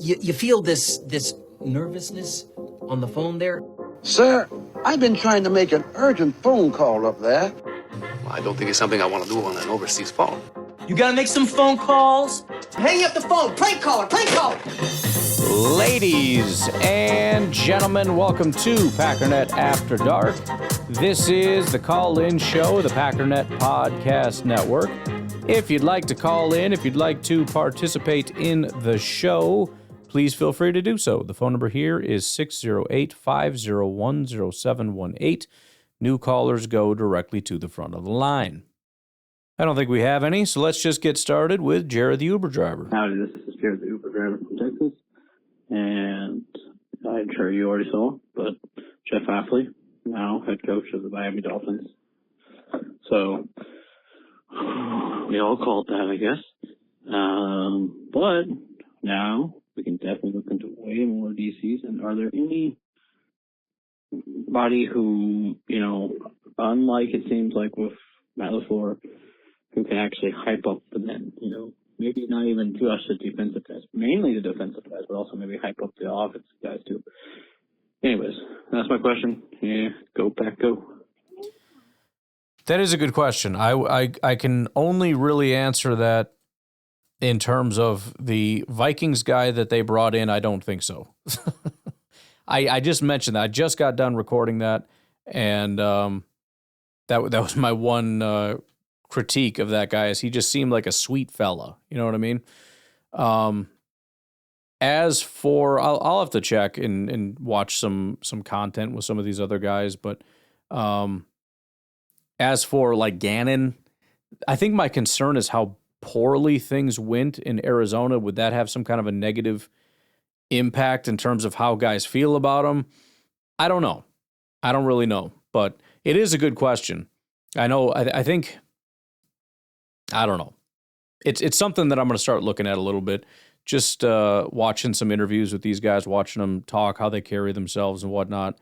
You feel this nervousness on the phone there? Sir, I've been trying to make an urgent phone call up there. Well, I don't think it's something I want to do on an overseas phone. You gotta make some phone calls. Hang up the phone. Prank caller. Prank caller. Ladies and gentlemen, welcome to Packernet After Dark. This is the call-in show of the Packernet Podcast Network. If you'd like to call in, if you'd like to participate in the show, please feel free to do so. The phone number here is 608-501-0718. New callers go directly to the front of the line. I don't think we have any, so let's just get started with Jared the Uber driver. Howdy, this is Jared the Uber driver from Texas, and I'm sure you already saw, but Jeff Hafley, now head coach of the Miami Dolphins. So, we all called that, I guess. But now we can definitely look into way more DCs. And are there anybody who, unlike it seems like with Matt LaFleur, who can actually hype up the men, maybe not even just the defensive guys, mainly the defensive guys, but also maybe hype up the offensive guys too. Anyways, that's my question. Yeah, go Pack, go. That is a good question. I can only really answer that in terms of the Vikings guy that they brought in. I don't think so. I just mentioned that. I just got done recording that, and that was my one critique of that guy, is he just seemed like a sweet fella. You know what I mean? As for, I'll have to check and watch some content with some of these other guys, but as for like Gannon, I think my concern is how poorly things went in Arizona. Would that have some kind of a negative impact in terms of how guys feel about him? I don't know. I don't really know, but it is a good question. I know. I think, I don't know. It's something that I'm going to start looking at a little bit. Just watching some interviews with these guys, watching them talk, how they carry themselves and whatnot.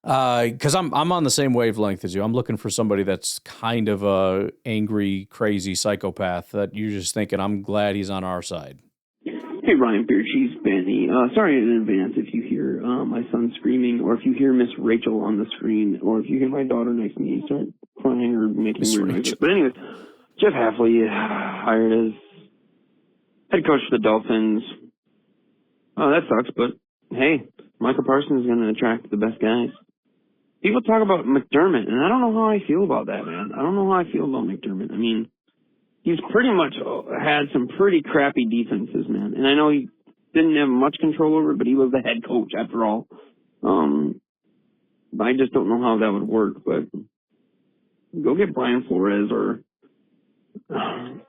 Because I'm on the same wavelength as you. I'm looking for somebody that's kind of a angry, crazy psychopath that you're just thinking, I'm glad he's on our side. Hey, Ryan Beer Cheese Benny. Sorry in advance if you hear my son screaming, or if you hear Miss Rachel on the screen, or if you hear my daughter next to me start crying or making weird noises. But anyways, Jeff Hafley hired as head coach for the Dolphins. Oh, that sucks, but hey, Michael Parsons is going to attract the best guys. People talk about McDermott, and I don't know how I feel about that, man. I don't know how I feel about McDermott. I mean, he's pretty much had some pretty crappy defenses, man. And I know he didn't have much control over it, but he was the head coach after all. I just don't know how that would work, but go get Brian Flores or I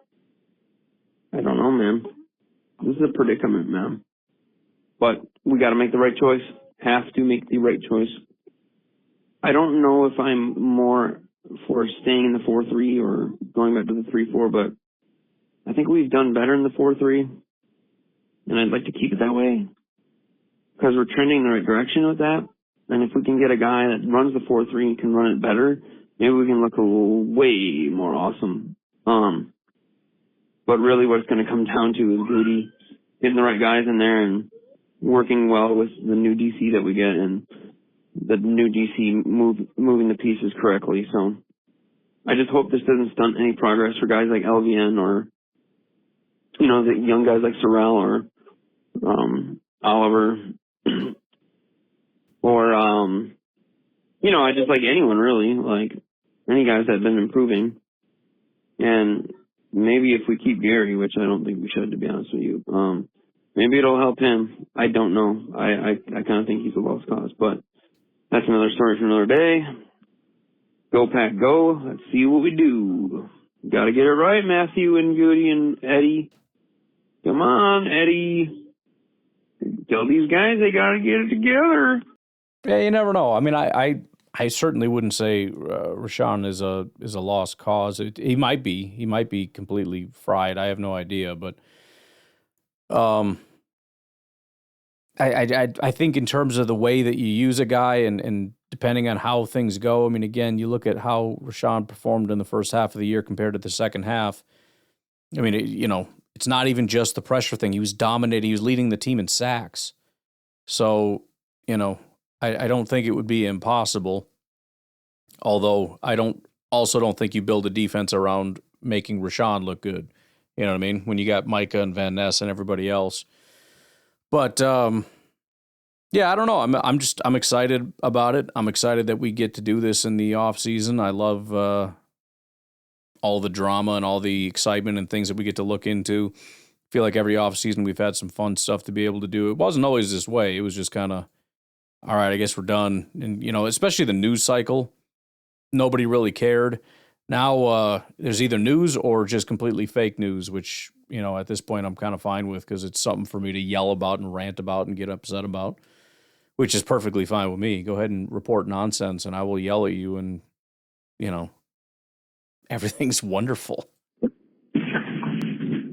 don't know, man. This is a predicament, man. But we got to make the right choice. Have to make the right choice. I don't know if I'm more for staying in the 4-3 or going back to the 3-4, but I think we've done better in the 4-3, and I'd like to keep it that way because we're trending in the right direction with that. And if we can get a guy that runs the 4-3 and can run it better, maybe we can look way more awesome. But really what it's going to come down to is Goody getting the right guys in there and working well with the new DC that we get and the new DC moving the pieces correctly. So I just hope this doesn't stunt any progress for guys like LVN or, the young guys like Sorrell or Oliver or, I just like anyone really, like any guys that have been improving. And maybe if we keep Gary, which I don't think we should, to be honest with you, maybe it'll help him. I don't know. I kind of think he's a lost cause, but that's another story for another day. Go Pack, go. Let's see what we do. Got to get it right, Matthew and Goody and Eddie. Come on, Eddie. Tell these guys they got to get it together. Yeah, you never know. I mean, I certainly wouldn't say Rashawn is a lost cause. He might be. He might be completely fried. I have no idea, but I think in terms of the way that you use a guy and depending on how things go, I mean, again, you look at how Rashawn performed in the first half of the year compared to the second half. I mean, It's not even just the pressure thing. He was dominating. He was leading the team in sacks. So, I don't think it would be impossible. Although I don't think you build a defense around making Rashawn look good. You know what I mean? When you got Micah and Van Ness and everybody else. But yeah, I don't know. I'm excited about it. I'm excited that we get to do this in the off season. I love all the drama and all the excitement and things that we get to look into. I feel like every off season we've had some fun stuff to be able to do. It wasn't always this way. It was just kind of, all right, I guess we're done. And especially the news cycle, nobody really cared. Now there's either news or just completely fake news, which, at this point I'm kind of fine with because it's something for me to yell about and rant about and get upset about, which is perfectly fine with me. Go ahead and report nonsense and I will yell at you and, everything's wonderful.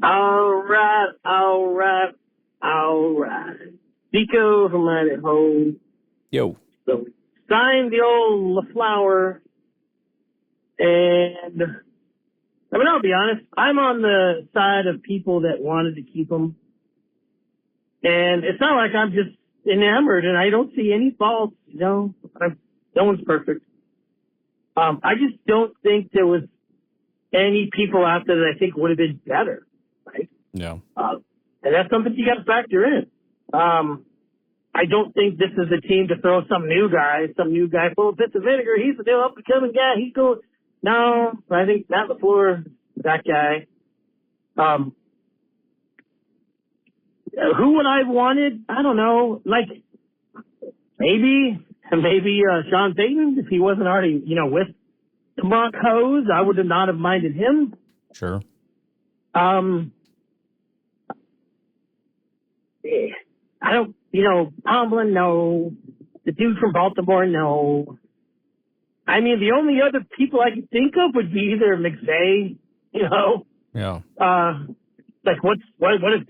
All right. Nico from right at home. Yo. So, signed the old LaFleur. And, I'll be honest, I'm on the side of people that wanted to keep him. And it's not like I'm just enamored and I don't see any faults, no one's perfect. I just don't think there was any people out there that I think would have been better, right? Yeah. And that's something you got to factor in. I don't think this is a team to throw some new guy full of bits of vinegar. He's the new up-and-coming guy. He's going. No, I think Matt LaFleur, that guy. Who would I have wanted? I don't know. Like, maybe Sean Payton, if he wasn't already, with the Broncos, I would not have minded him. Sure. I don't, Tomlin, no. The dude from Baltimore, no. I mean, the only other people I could think of would be either McVay, Yeah. Like what if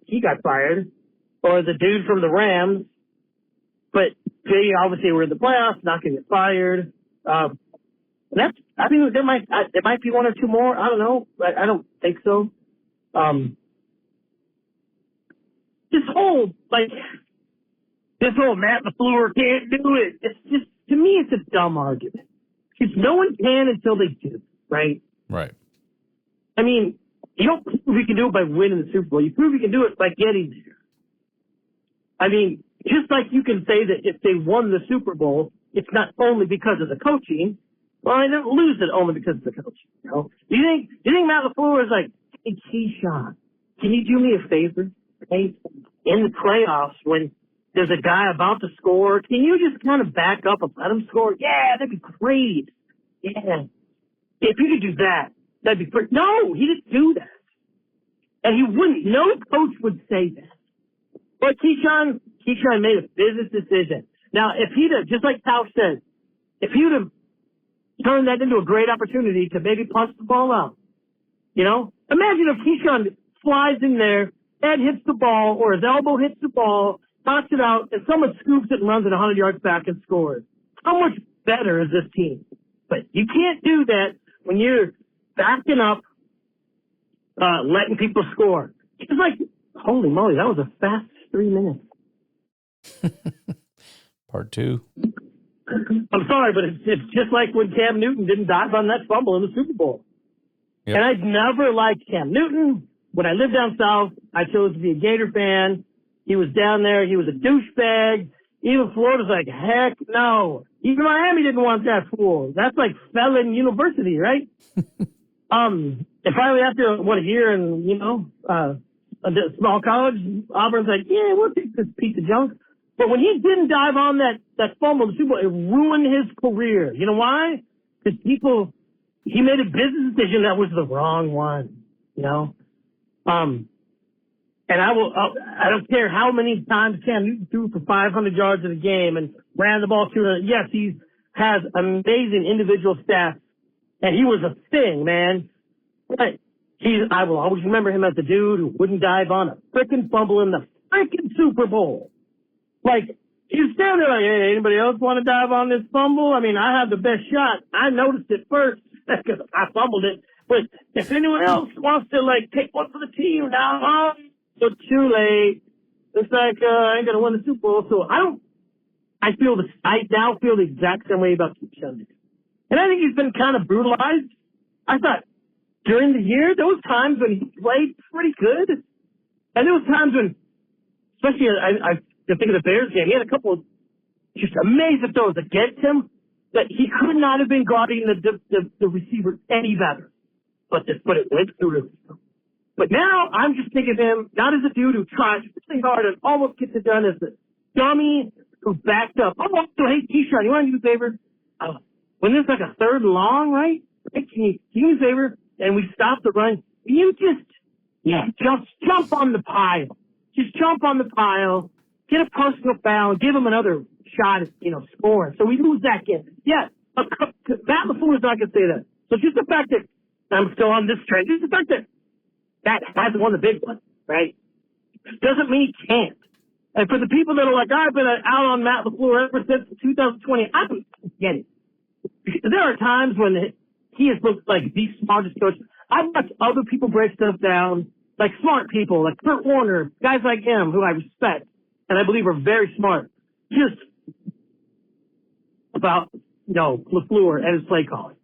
he got fired, or the dude from the Rams, but they obviously were in the playoffs, not going to get fired. There might be one or two more. I don't know, but I don't think so. This whole Matt LaFleur can't do it. It's just, to me, it's a dumb argument. Because no one can until they do, right? Right. I mean, you don't prove you can do it by winning the Super Bowl. You prove you can do it by getting there. I mean, just like you can say that if they won the Super Bowl, it's not only because of the coaching. Well, I didn't lose it only because of the coaching. Do you think Matt LaFleur is like, hey, Keyshawn, can you do me a favor? Hey, in the playoffs, when there's a guy about to score, can you just kind of back up and let him score? Yeah, that'd be great. Yeah. If you could do that, that'd be great. No, he didn't do that. And he wouldn't. No coach would say that. But Keyshawn made a business decision. Now, if he'd have, just like Tausch said, if he would have turned that into a great opportunity to maybe punch the ball out, imagine if Keyshawn flies in there, head hits the ball, or his elbow hits the ball, knocks it out, and someone scoops it and runs it 100 yards back and scores. How much better is this team? But you can't do that when you're backing up, letting people score. It's like, holy moly, that was a fast 3 minutes. Part 2. I'm sorry, but it's just like when Cam Newton didn't dive on that fumble in the Super Bowl. Yep. And I'd never liked Cam Newton. When I lived down south, I chose to be a Gator fan. He was down there. He was a douchebag. Even Florida's like, heck no. Even Miami didn't want that fool. That's like felon university, right? And finally, after, a year and, a small college, Auburn's like, yeah, we'll take this piece of junk. But when he didn't dive on that fumble in the Super Bowl, it ruined his career. You know why? Because he made a business decision that was the wrong one, And I don't care how many times Cam Newton threw for 500 yards in a game and ran the ball through. Yes, he has amazing individual stats, and he was a thing, man. But I will always remember him as the dude who wouldn't dive on a freaking fumble in the freaking Super Bowl. Like, he's standing there like, hey, anybody else want to dive on this fumble? I mean, I have the best shot. I noticed it first because I fumbled it. But if anyone else wants to, like, take one for the team now, it's too late. It's like, I ain't going to win the Super Bowl. So I now feel the exact same way about Keyshawn. And I think he's been kind of brutalized. I thought during the year, there was times when he played pretty good. And there was times when, especially I think of the Bears game, he had a couple of just amazing throws against him that he could not have been guarding the receiver any better. But it went through. But now I'm just thinking of him not as a dude who tries really hard and almost gets it done, as the dummy who backed up. Oh, so hey, Keyshawn, you want to do me a favor? When there's like a third and long, right? Hey, can you do me a favor? And we stop the run. You just jump on the pile. Just jump on the pile, get a personal foul, and give him another shot at, scoring. So we lose that game. Yeah, Matt LaFleur is not going to say that. So just the fact that I'm still on this train, just the fact that hasn't won the big one, right? Doesn't mean he can't. And for the people that are like, I've been out on Matt LaFleur ever since 2020, I don't get it. There are times when he has looked like the smartest coach. I've watched other people break stuff down, like smart people, like Kurt Warner, guys like him, who I respect and I believe are very smart, just about, LaFleur and his play calling.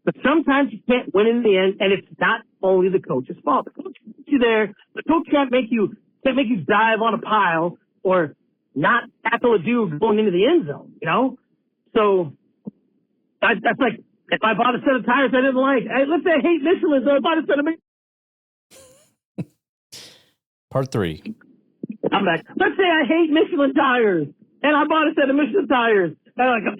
But sometimes you can't win in the end, and it's not only the coach's fault. The coach puts you there. The coach can't make you dive on a pile or not tackle a dude going into the end zone, So that's like if I bought a set of tires I didn't like. Let's say I hate Michelin, so I bought a set of Part 3. I'm back. Let's say I hate Michelin tires, and I bought a set of Michelin tires. And I'm like,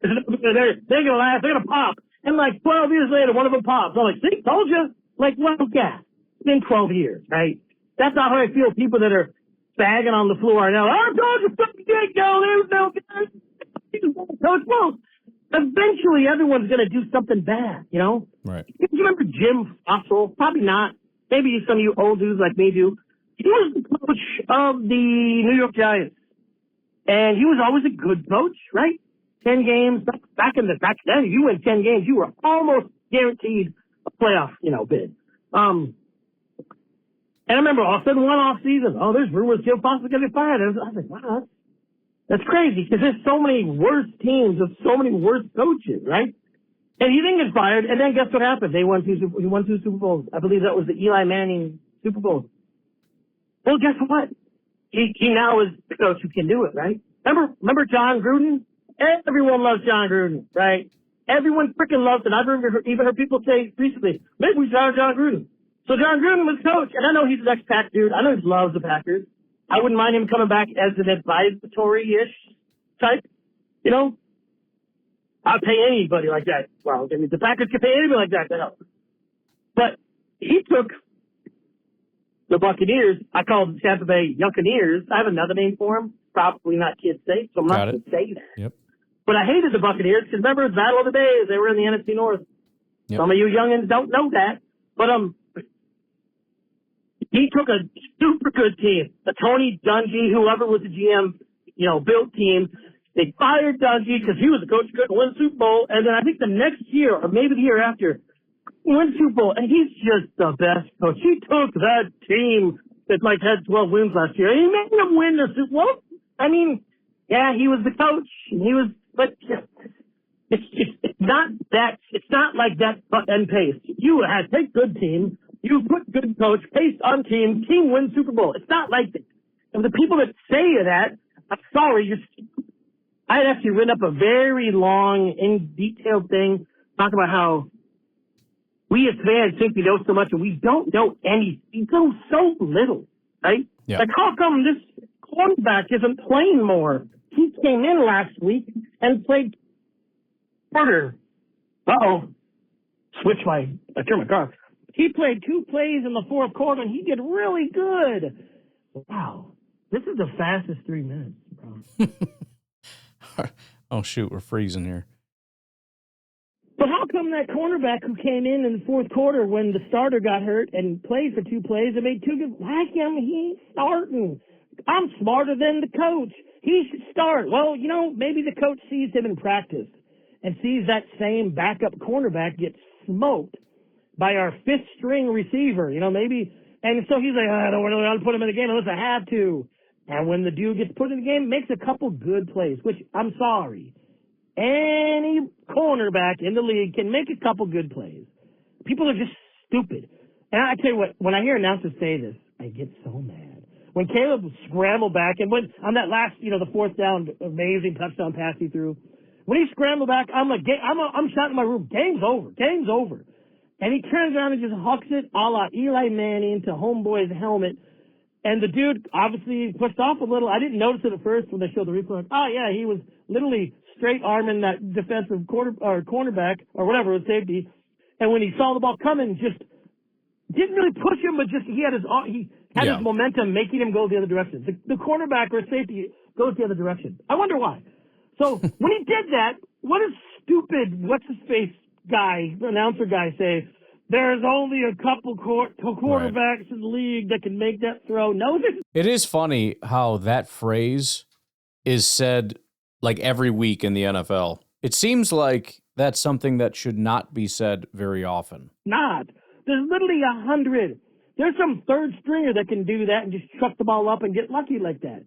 they're going to last. They're going to pop. And like 12 years later, one of them pops. I'm like, see, told you. Like, well, yeah, it's been 12 years, right? That's not how I feel. People that are bagging on the floor now. I told you, fucking go. There's no good. Coach, well, eventually everyone's going to do something bad, Right. You remember Jim Fossil? Probably not. Maybe some of you old dudes like me do. He was the coach of the New York Giants. And he was always a good coach, right? 10 games. Back then, if you win 10 games, you were almost guaranteed a playoff, bid. And I remember all of a sudden one off season, there's rumors Jim Foster's going to get fired. I was like, wow, that's crazy because there's so many worse teams with so many worse coaches, right? And he didn't get fired. And then guess what happened? He won two Super Bowls. I believe that was the Eli Manning Super Bowl. Well, guess what? He now is the coach who can do it, right? Remember John Gruden? Everyone loves John Gruden, right? Everyone freaking loves it. I've even heard people say recently, maybe we should hire John Gruden. So John Gruden was coach, and I know he's an ex-Pack dude. I know he loves the Packers. I wouldn't mind him coming back as an advisory-ish type, I'll pay anybody like that. Well, I mean, the Packers can pay anybody like that to help. But he took the Buccaneers. I call them Tampa Bay Yuccaneers. I have another name for them. Probably not kid safe, so I'm not going to say that. Yep. But I hated the Buccaneers because remember the Battle of the Days, they were in the NFC North. Yep. Some of you youngins don't know that. But he took a super good team. The Tony Dungy, whoever was the GM, built team. They fired Dungy because he was the coach who couldn't win the Super Bowl. And then I think the next year, or maybe the year after, he won the Super Bowl. And he's just the best coach. He took that team that had 12 wins last year. And he made them win the Super Bowl. I mean, yeah, he was the coach. And he was, but it's not that. It's not like that cut and paste. You had take good team. You put good coach, paste on team wins Super Bowl. It's not like that. And the people that say that, I'm sorry, I had actually written up a very long, in detailed thing talking about how we as fans think we know so much and we don't know anything. We know so little, right? Yeah. Like how come this cornerback isn't playing more? He came in last week and played quarter. Uh-oh. I turned my car. He played 2 plays in the fourth quarter, and he did really good. Wow. This is the fastest 3 minutes, bro. Oh, shoot. We're freezing here. But how come that cornerback who came in the fourth quarter when the starter got hurt and played for 2 plays and made 2 good, like him, he's starting. I'm smarter than the coach. He should start. Well, maybe the coach sees him in practice and sees that same backup cornerback get smoked. by our fifth string receiver, maybe. And so he's like, I don't really want to put him in the game unless I have to. And when the dude gets put in the game, makes a couple good plays, which I'm sorry. Any cornerback in the league can make a couple good plays. People are just stupid. And I tell you what, when I hear announcers say this, I get so mad. When Caleb scrambled back and when on that last, the fourth down, amazing touchdown pass he threw, when he scrambled back, I'm like, I'm shouting in my room, game's over. And he turns around and just hucks it a la Eli Manning to homeboy's helmet. And the dude obviously pushed off a little. I didn't notice it at first when they showed the replay. Like, oh yeah, he was literally straight arming that defensive cornerback or whatever, safety. And when he saw the ball coming, just didn't really push him, but just he had his momentum making him go the other direction. The cornerback or safety goes the other direction. I wonder why. So when he did that, what a stupid what's-his-face guy, announcer guy say, there's only a couple quarterbacks in the league that can make that throw. No, it is funny how that phrase is said like every week in the NFL. It seems like that's something that should not be said very often. Not. There's literally 100. There's some third stringer that can do that and just chuck the ball up and get lucky like that.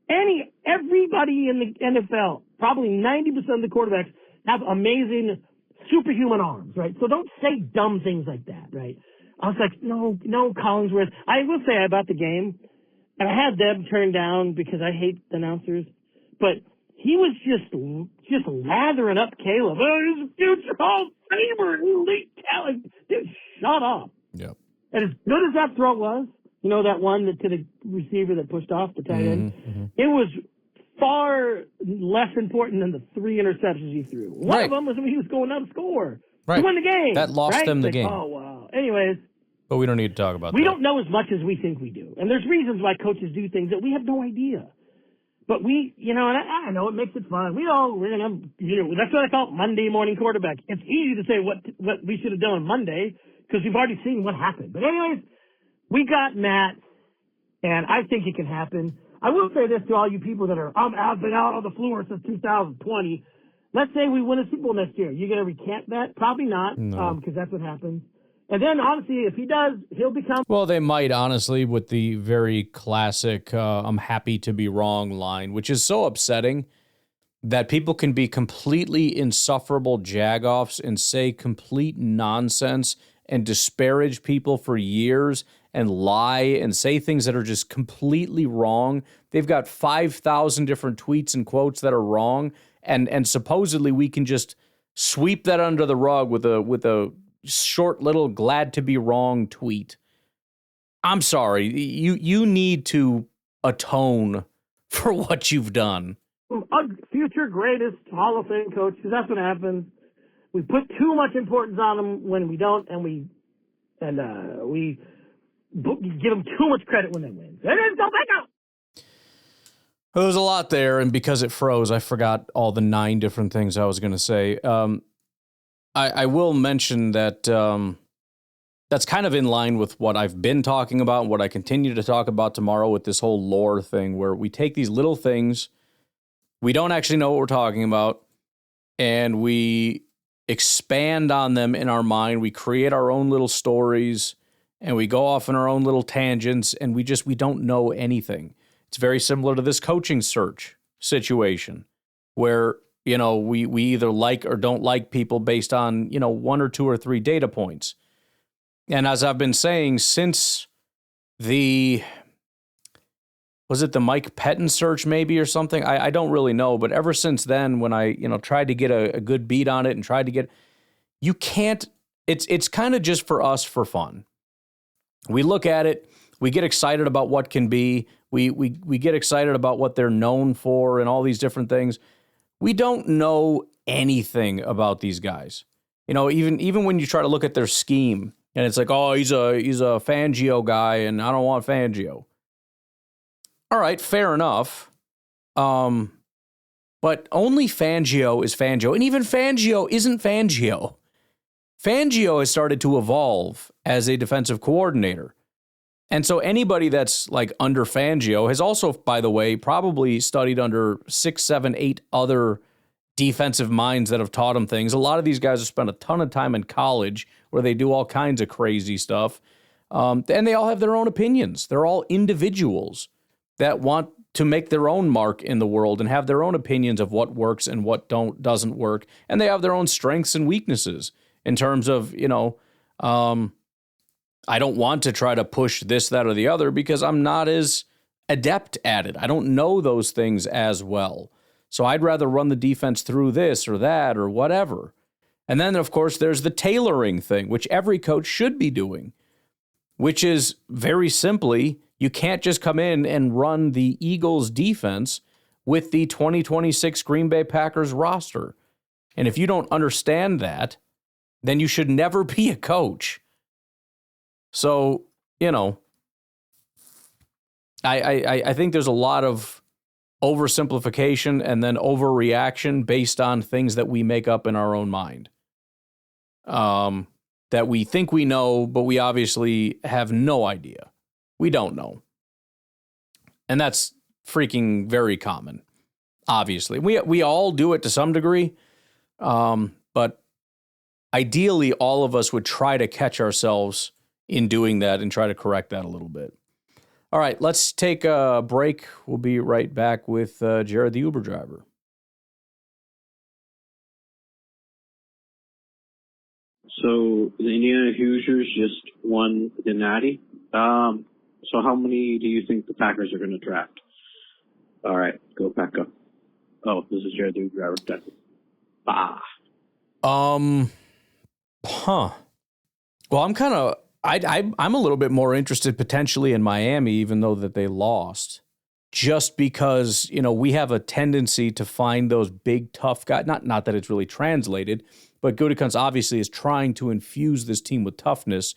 Everybody in the NFL, probably 90% of the quarterbacks have amazing superhuman arms, right? So don't say dumb things like that, right? I was like, no, Collinsworth. I will say about the game, and I had them turned down because I hate announcers, but he was just lathering up Caleb. Oh, he's a future Hall of Famer, elite talent. Dude, shut up. Yep. And as good as that throw was, that one to the receiver that pushed off the tight end, it was far less important than the 3 interceptions he threw. One of them was when he was going out to score. Right. To win the game. That lost them the game. Oh, wow. Anyways. But we don't need to talk about that. We don't know as much as we think we do. And there's reasons why coaches do things that we have no idea. But we, and I know it makes it fun. We're going to, that's what I call Monday morning quarterback. It's easy to say what we should have done on Monday because we've already seen what happened. But anyways, we got Matt, and I think it can happen. I will say this to all you people that are, I've been out on the floor since 2020. Let's say we win a Super Bowl next year. You going to recant that? Probably not, because that's what happens. And then, honestly, if he does, he'll become... Well, they might, honestly, with the very classic I'm happy to be wrong line, which is so upsetting that people can be completely insufferable jagoffs and say complete nonsense and disparage people for years and lie and say things that are just completely wrong. They've got 5,000 different tweets and quotes that are wrong, and supposedly we can just sweep that under the rug with a short little glad to be wrong tweet. I'm sorry. You need to atone for what you've done. A future greatest Hall of Fame coach, because that's what happens. We put too much importance on them when we don't, and we give them too much credit when they win. And then go back out. There was a lot there, and because it froze, I forgot all the 9 different things I was going to say. I will mention that that's kind of in line with what I've been talking about and what I continue to talk about tomorrow with this whole lore thing, where we take these little things, we don't actually know what we're talking about, and we expand on them in our mind. We create our own little stories, and we go off on our own little tangents, and we don't know anything. It's very similar to this coaching search situation where, we either like or don't like people based on, 1 or 2 or 3 data points. And as I've been saying, since was it the Mike Pettin search maybe or something? I don't really know, but ever since then, when I, tried to get a good beat on it and tried to get, you can't, it's kind of just for us for fun. We look at it, we get excited about what can be, we get excited about what they're known for and all these different things. We don't know anything about these guys. Even when you try to look at their scheme and it's like, oh, he's a Fangio guy and I don't want Fangio. All right, fair enough. But only Fangio is Fangio. And even Fangio isn't Fangio. Fangio has started to evolve as a defensive coordinator. And so anybody that's like under Fangio has also, by the way, probably studied under 6, 7, 8 other defensive minds that have taught him things. A lot of these guys have spent a ton of time in college where they do all kinds of crazy stuff. And they all have their own opinions. They're all individuals that want to make their own mark in the world and have their own opinions of what works and what doesn't work. And they have their own strengths and weaknesses in terms of, I don't want to try to push this, that, or the other because I'm not as adept at it. I don't know those things as well. So I'd rather run the defense through this or that or whatever. And then, of course, there's the tailoring thing, which every coach should be doing, which is very simply, you can't just come in and run the Eagles defense with the 2026 Green Bay Packers roster. And if you don't understand that, then you should never be a coach. So, I think there's a lot of oversimplification and then overreaction based on things that we make up in our own mind. That we think we know, but we obviously have no idea. We don't know. And that's freaking very common, obviously. We all do it to some degree, but ideally all of us would try to catch ourselves in doing that and try to correct that a little bit. All right, let's take a break. We'll be right back with Jared, the Uber driver. So the Indiana Hoosiers just won the Natty. So how many do you think the Packers are going to draft? All right, go Pack up. Oh, this is Jared, the Uber driver. Bah. Well, I'm a little bit more interested potentially in Miami, even though that they lost, just because, we have a tendency to find those big, tough guys. Not that it's really translated, but Gutekunst obviously is trying to infuse this team with toughness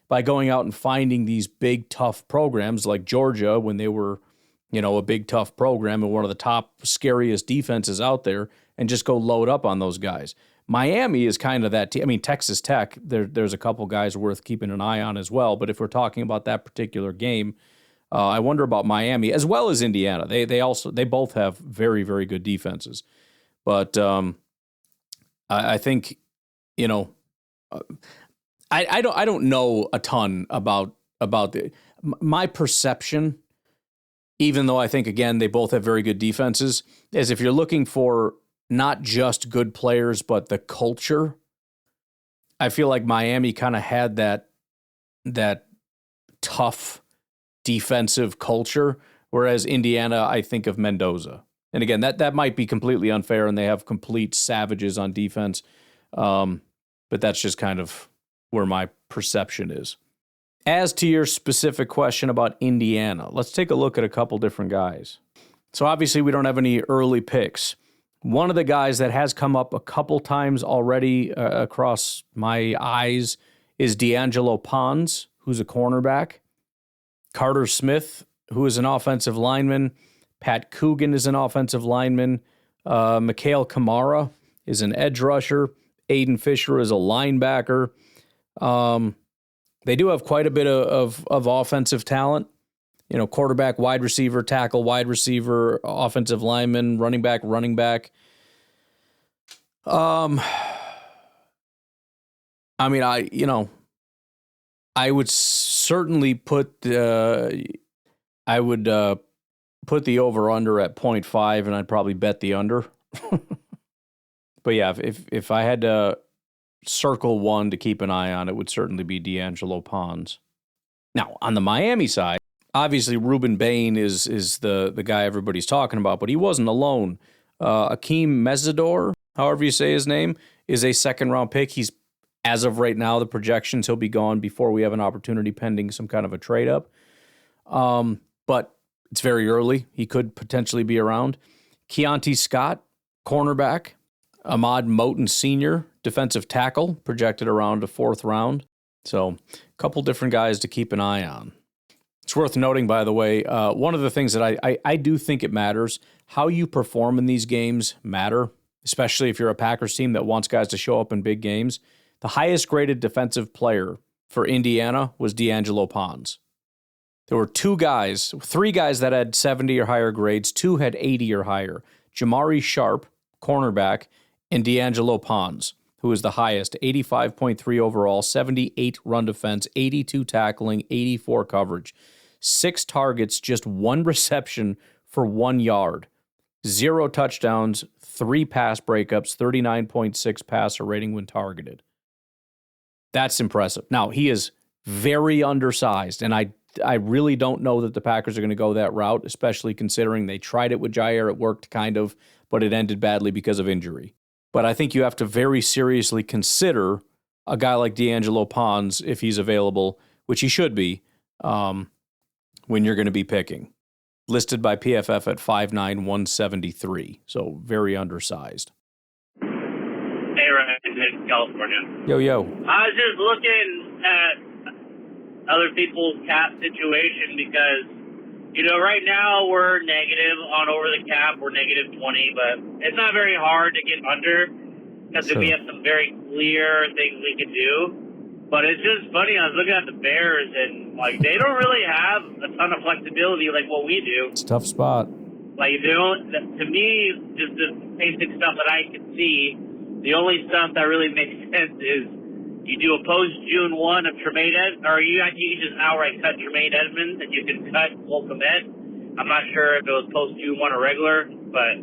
by going out and finding these big, tough programs like Georgia when they were, a big, tough program and one of the top, scariest defenses out there, and just go load up on those guys. Miami is kind of that team. I mean, Texas Tech, there's a couple guys worth keeping an eye on as well. But if we're talking about that particular game, I wonder about Miami as well as Indiana. They both have very, very good defenses. But I think, I don't know a ton about my perception. Even though I think again they both have very good defenses, is if you're looking for not just good players, but the culture. I feel like Miami kind of had that tough defensive culture, whereas Indiana, I think of Mendoza. And again, that might be completely unfair, and they have complete savages on defense. But that's just kind of where my perception is. As to your specific question about Indiana, let's take a look at a couple different guys. So obviously we don't have any early picks. One of the guys that has come up a couple times already across my eyes is D'Angelo Pons, who's a cornerback. Carter Smith, who is an offensive lineman. Pat Coogan is an offensive lineman. Mikhail Kamara is an edge rusher. Aiden Fisher is a linebacker. They do have quite a bit of offensive talent. Quarterback, wide receiver, tackle, wide receiver, offensive lineman, running back. I would certainly put the over-under at 0.5, and I'd probably bet the under. But yeah, if I had to circle one to keep an eye on, it would certainly be D'Angelo Pons. Now, on the Miami side, obviously, Ruben Bain is the guy everybody's talking about, but he wasn't alone. Akeem Mesidor, however you say his name, is a second-round pick. He's, as of right now, the projections, he'll be gone before we have an opportunity pending some kind of a trade-up. But it's very early. He could potentially be around. Keontae Scott, cornerback. Ahmad Moten Sr., defensive tackle, projected around a fourth round. So a couple different guys to keep an eye on. It's worth noting, by the way, one of the things that I do think it matters, how you perform in these games matter, especially if you're a Packers team that wants guys to show up in big games. The highest graded defensive player for Indiana was D'Angelo Pons. There were three guys that had 70 or higher grades, 2 had 80 or higher. Jamari Sharp, cornerback, and D'Angelo Pons. who is the highest, 85.3 overall, 78 run defense, 82 tackling, 84 coverage. 6 targets, just 1 reception for 1 yard. 0 touchdowns, 3 pass breakups, 39.6 passer rating when targeted. That's impressive. Now, he is very undersized, and I really don't know that the Packers are going to go that route, especially considering they tried it with Jair. It worked kind of, but it ended badly because of injury. But I think you have to very seriously consider a guy like D'Angelo Pons, if he's available, which he should be, when you're going to be picking. Listed by PFF at 5'9", 173, so very undersized. Hey, Ryan, in California. Yo. I was just looking at other people's cap situation because, right now we're negative on over the cap. We're negative 20, but it's not very hard to get under because we have some very clear things we can do. But it's just funny, I was looking at the Bears, and, they don't really have a ton of flexibility like what we do. It's a tough spot. To me, just the basic stuff that I can see, the only stuff that really makes sense is you do a post-June 1 of Tremaine Edmonds, or I think you can just outright cut Tremaine Edmonds, and you can cut Holcomb Ed. I'm not sure if it was post-June 1 or regular, but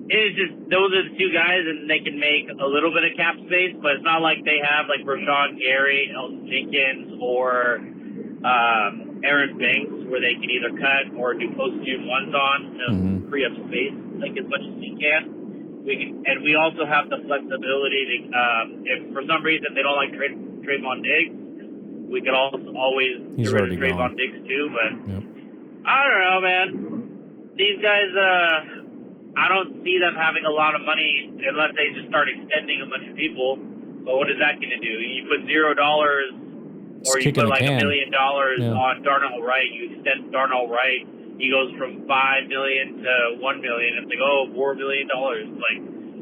it's just, those are the 2 guys, and they can make a little bit of cap space, but it's not like they have, Rashawn Gary, Elton Jenkins, or Aaron Banks, where they can either cut or do post-June 1s on to free up space, as much as we can. We also have the flexibility to, if for some reason they don't like Trayvon Diggs, we could also always get rid of Trayvon Diggs too, but I don't know, man. These guys, I don't see them having a lot of money unless they just start extending a bunch of people. But what is that going to do? You put $0 or you put $1 million on Darnell Wright. You extend Darnell Wright. He goes from $5 million to $1 million. It's $4 million.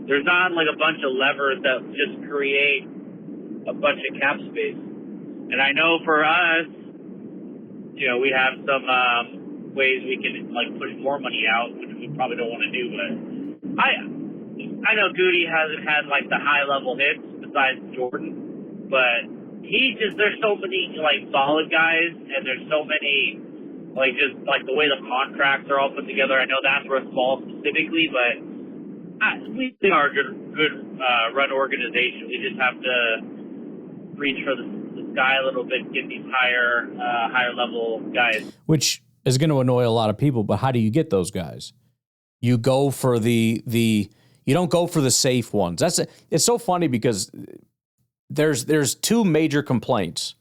There's not a bunch of levers that just create a bunch of cap space. And I know for us, we have some ways we can push more money out, which we probably don't want to do. But I know Goody hasn't had the high level hits besides Jordan, but there's so many solid guys, and there's so many the way the contracts are all put together. I know that's Russ Ball specifically, but we are a good run organization. We just have to reach for the sky a little bit, get these higher level guys. Which is going to annoy a lot of people, but how do you get those guys? You go for you don't go for the safe ones. It's so funny because there's 2 major complaints.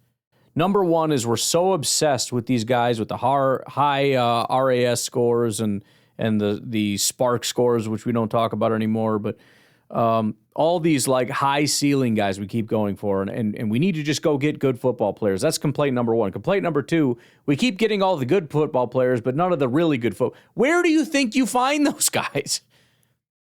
Number one is we're so obsessed with these guys with the high RAS scores and the Spark scores, which we don't talk about anymore, but all these high ceiling guys we keep going for, and we need to just go get good football players. That's complaint number 1. Complaint number 2, we keep getting all the good football players, but none of the really good football. Where do you think you find those guys?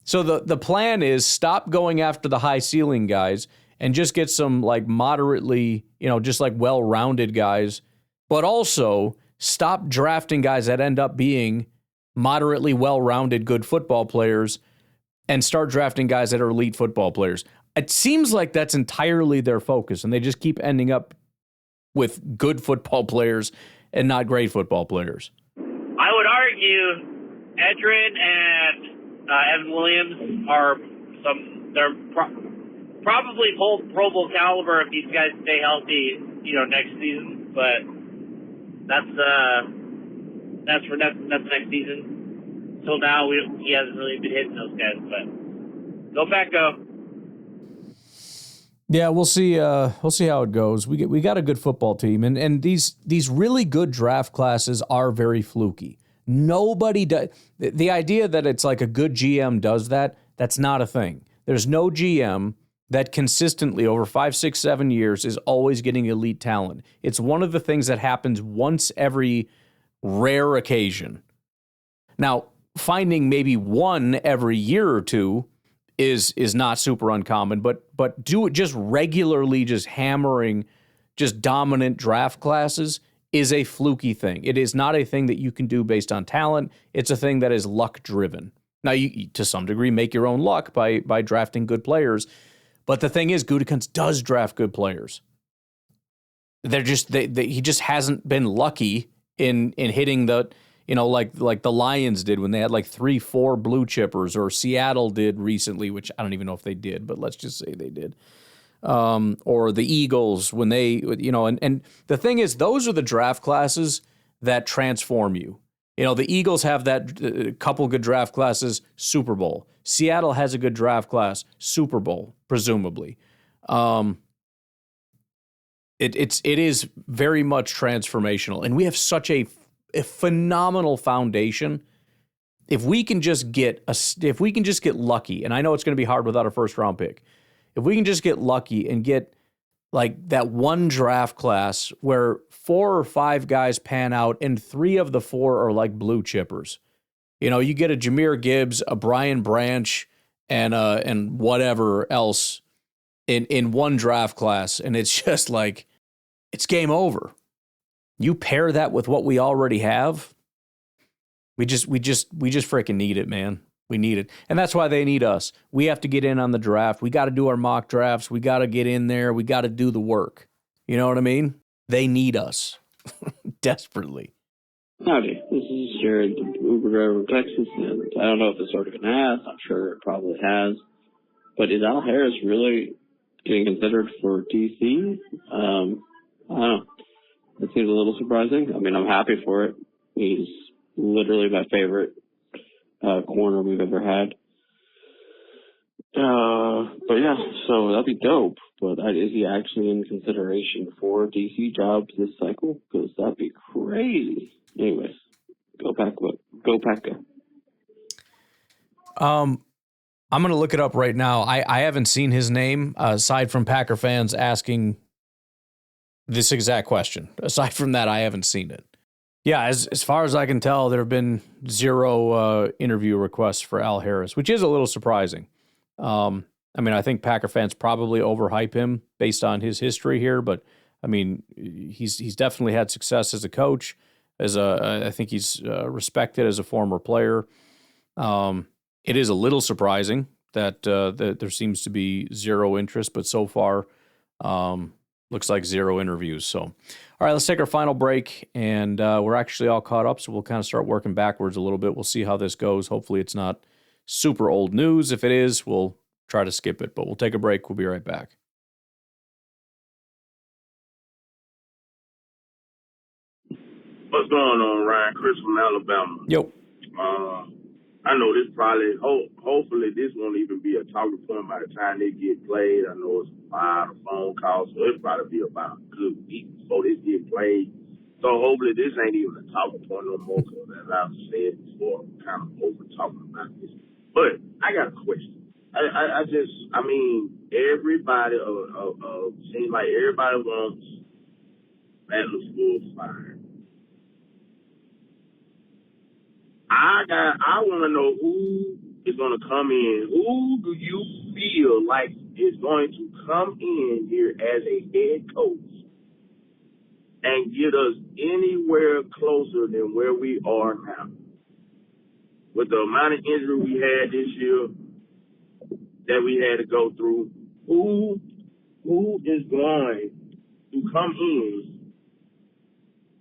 So the plan is stop going after the high ceiling guys and just get some moderately, just well-rounded guys, but also stop drafting guys that end up being moderately well-rounded good football players and start drafting guys that are elite football players. It seems like that's entirely their focus, and they just keep ending up with good football players and not great football players. I would argue Edrin and Evan Williams are they're probably Pro Bowl caliber if these guys stay healthy, next season. But that's next season. Till now, he hasn't really been hitting those guys, but go back, go. Yeah, we'll see. We'll see how it goes. We got a good football team, and these really good draft classes are very fluky. Nobody does. The idea that it's a good GM does that. That's not a thing. There's no GM that consistently over 5, 6, 7 years is always getting elite talent. It's one of the things that happens once every rare occasion. Now, finding maybe one every year or two is not super uncommon, but do it just regularly, just hammering just dominant draft classes is a fluky thing. It is not a thing that you can do based on talent. It's a thing that is luck driven. Now, you to some degree make your own luck by drafting good players, But the thing is, Gutekunst does draft good players. They're just he just hasn't been lucky in hitting the, like the Lions did when they had like 3-4 blue chippers, or Seattle did recently, which I don't even know if they did, but let's just say they did. Or the Eagles when they, and the thing is, those are the draft classes that transform you. The Eagles have that couple good draft classes, Super Bowl. Seattle has a good draft class, Super Bowl, presumably. It is very much transformational, and we have such a phenomenal foundation. If we can just get lucky, and I know it's going to be hard without a first round pick. If we can just get lucky and get like that one draft class where 4 or 5 guys pan out and 3 of the 4 are like blue chippers. You get a Jahmyr Gibbs, a Brian Branch, and whatever else in one draft class, and it's just like, it's game over. You pair that with what we already have, we just freaking need it, man. We need it. And that's why they need us. We have to get in on the draft. We got to do our mock drafts. We got to get in there. We got to do the work. You know what I mean? They need us desperately. Howdy, this is Jared, the Uber driver from Texas, and I don't know if it's already been asked. I'm sure it probably has. But is Al Harris really getting considered for DC? I don't know. It seems a little surprising. I mean, I'm happy for it. He's literally my favorite corner we've ever had. But yeah, so that'd be dope. But is he actually in consideration for DC jobs this cycle? Because that'd be crazy. Anyways, go Packer. I'm going to look it up right now. I haven't seen his name, aside from Packer fans asking this exact question. Aside from that, I haven't seen it. Yeah, as far as I can tell, there have been 0 interview requests for Al Harris, which is a little surprising. I mean, I think Packer fans probably overhype him based on his history here, but I mean, he's definitely had success as a coach. I think he's respected as a former player. It is a little surprising that there seems to be 0 interest, but so far, looks like 0 interviews. So, all right, let's take our final break, and we're actually all caught up, so we'll kind of start working backwards a little bit. We'll see how this goes. Hopefully it's not super old news. If it is, we'll try to skip it, but we'll take a break. We'll be right back. What's going on, Ryan? Chris from Alabama. Yep. I know this probably, hopefully this won't even be a talking point by the time they get played. I know it's a lot of phone calls, so it'll probably be about a good week before this get played. So hopefully this ain't even a talking point no more, because as I've said before, I'm kind of over talking about this. But I got a question. I mean, everybody, seems like everybody wants Matt LaFleur fired. I want to know who is going to come in. Who do you feel like is going to come in here as a head coach and get us anywhere closer than where we are now? With the amount of injury we had this year that we had to go through, who is going to come in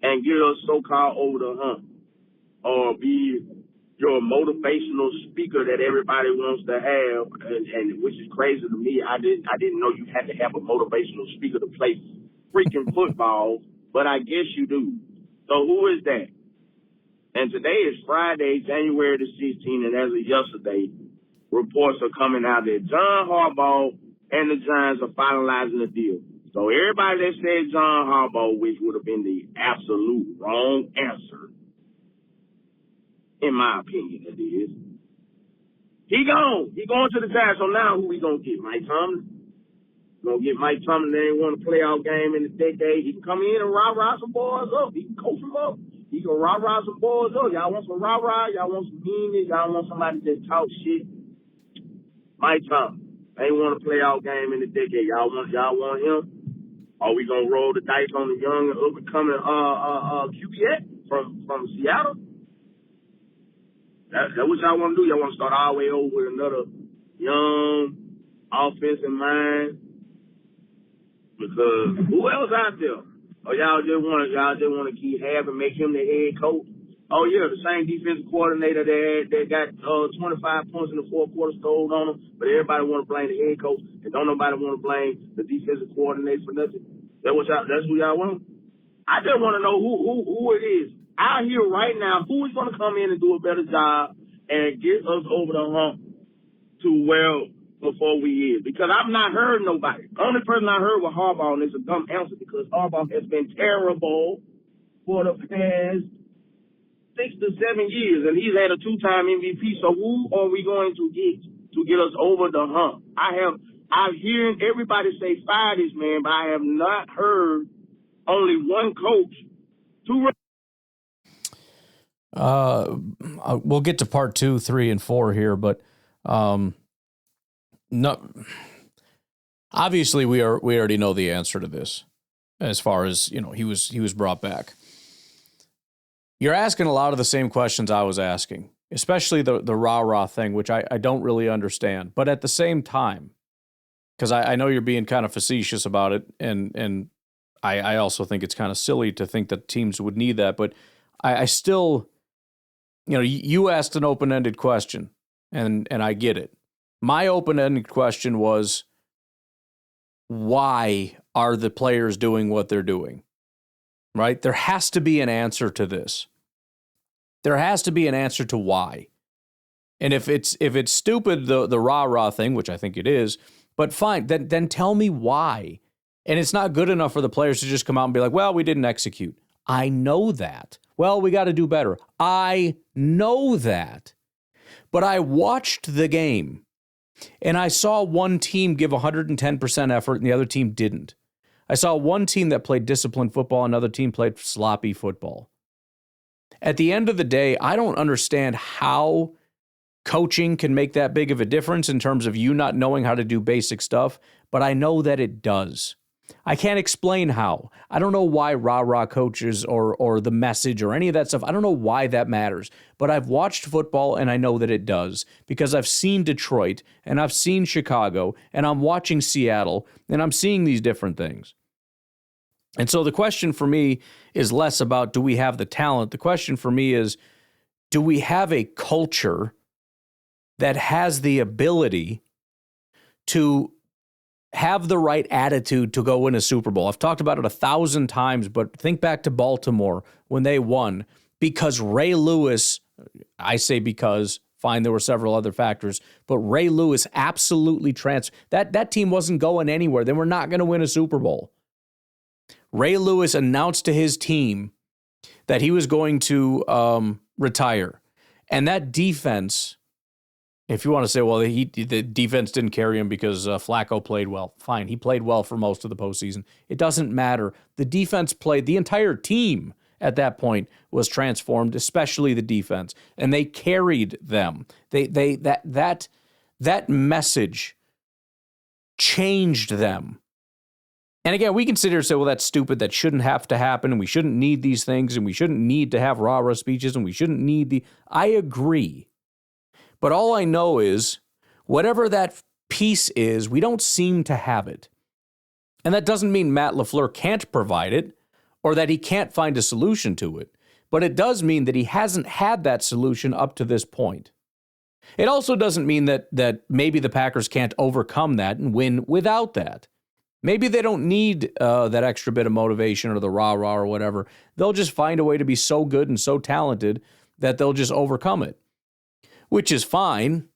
and get us so-called over the hump? Or be your motivational speaker that everybody wants to have, and which is crazy to me. I didn't know you had to have a motivational speaker to play freaking football, but I guess you do. So who is that? And today is Friday, January the 16th, and as of yesterday, reports are coming out that John Harbaugh and the Giants are finalizing the deal. So everybody that said John Harbaugh, which would have been the absolute wrong answer, in my opinion, it is. He gone. He going to the Giants. So now who we going to get? Mike Tomlin? Going to get Mike Tomlin that ain't won a playoff game in a decade. He can come in and rah-rah some boys up. He can coach them up. He can rah-rah some boys up. Y'all want some rah-rah? Y'all want some meanness? Y'all want somebody that talk shit? Mike Tomlin ain't won a playoff game in a decade. Y'all want him? Are we going to roll the dice on the young and up-and-coming QB from Seattle? That's what y'all want to do. Y'all want to start all the way over with another young, offensive mind. Because who else out there? Or y'all just want to keep having make him the head coach? Oh yeah, the same defensive coordinator that got 25 points in the fourth quarter stole on him, but everybody want to blame the head coach, and don't nobody want to blame the defensive coordinator for nothing. That's who y'all want. I just want to know who it is out here right now. Who is going to come in and do a better job and get us over the hump to where before we is? Because I've not heard nobody. The only person I heard was Harbaugh, and it's a dumb answer because Harbaugh has been terrible for the past 6 to 7 years, and he's had a 2-time MVP. So who are we going to get us over the hump? I'm hearing everybody say fire this man, but I have not heard only one coach to. We'll get to part 2, 3, and 4 here, but no. Obviously, we already know the answer to this. As far as he was brought back. You're asking a lot of the same questions I was asking, especially the rah-rah thing, which I don't really understand. But at the same time, because I know you're being kind of facetious about it, and I also think it's kind of silly to think that teams would need that. But I still, you asked an open-ended question, and I get it. My open-ended question was, why are the players doing what they're doing? Right? There has to be an answer to this. There has to be an answer to why. And if it's stupid, the rah-rah thing, which I think it is, but fine, then tell me why. And it's not good enough for the players to just come out and be like, well, we didn't execute. I know that. Well, we got to do better. I know that. But I watched the game, and I saw one team give 110% effort and the other team didn't. I saw one team that played disciplined football, another team played sloppy football. At the end of the day, I don't understand how coaching can make that big of a difference in terms of you not knowing how to do basic stuff, but I know that it does. I can't explain how. I don't know why rah-rah coaches or the message or any of that stuff, I don't know why that matters. But I've watched football and I know that it does because I've seen Detroit and I've seen Chicago and I'm watching Seattle and I'm seeing these different things. And so the question for me is less about do we have the talent? The question for me is, do we have a culture that has the ability to have the right attitude to go win a Super Bowl? I've talked about it 1,000 times, but think back to Baltimore when they won because Ray Lewis, I say because, fine, there were several other factors, but Ray Lewis absolutely that team wasn't going anywhere. They were not going to win a Super Bowl. Ray Lewis announced to his team that he was going to retire. And that defense, if you want to say, well, the defense didn't carry him because Flacco played well. Fine, he played well for most of the postseason. It doesn't matter. The defense played, the entire team at that point was transformed, especially the defense. And they carried them. That message changed them. And again, we can sit here and say, well, that's stupid. That shouldn't have to happen. And we shouldn't need these things. And we shouldn't need to have rah-rah speeches. And we shouldn't need I agree. But all I know is whatever that piece is, we don't seem to have it. And that doesn't mean Matt LaFleur can't provide it or that he can't find a solution to it. But it does mean that he hasn't had that solution up to this point. It also doesn't mean that maybe the Packers can't overcome that and win without that. Maybe they don't need that extra bit of motivation or the rah-rah or whatever. They'll just find a way to be so good and so talented that they'll just overcome it, which is fine,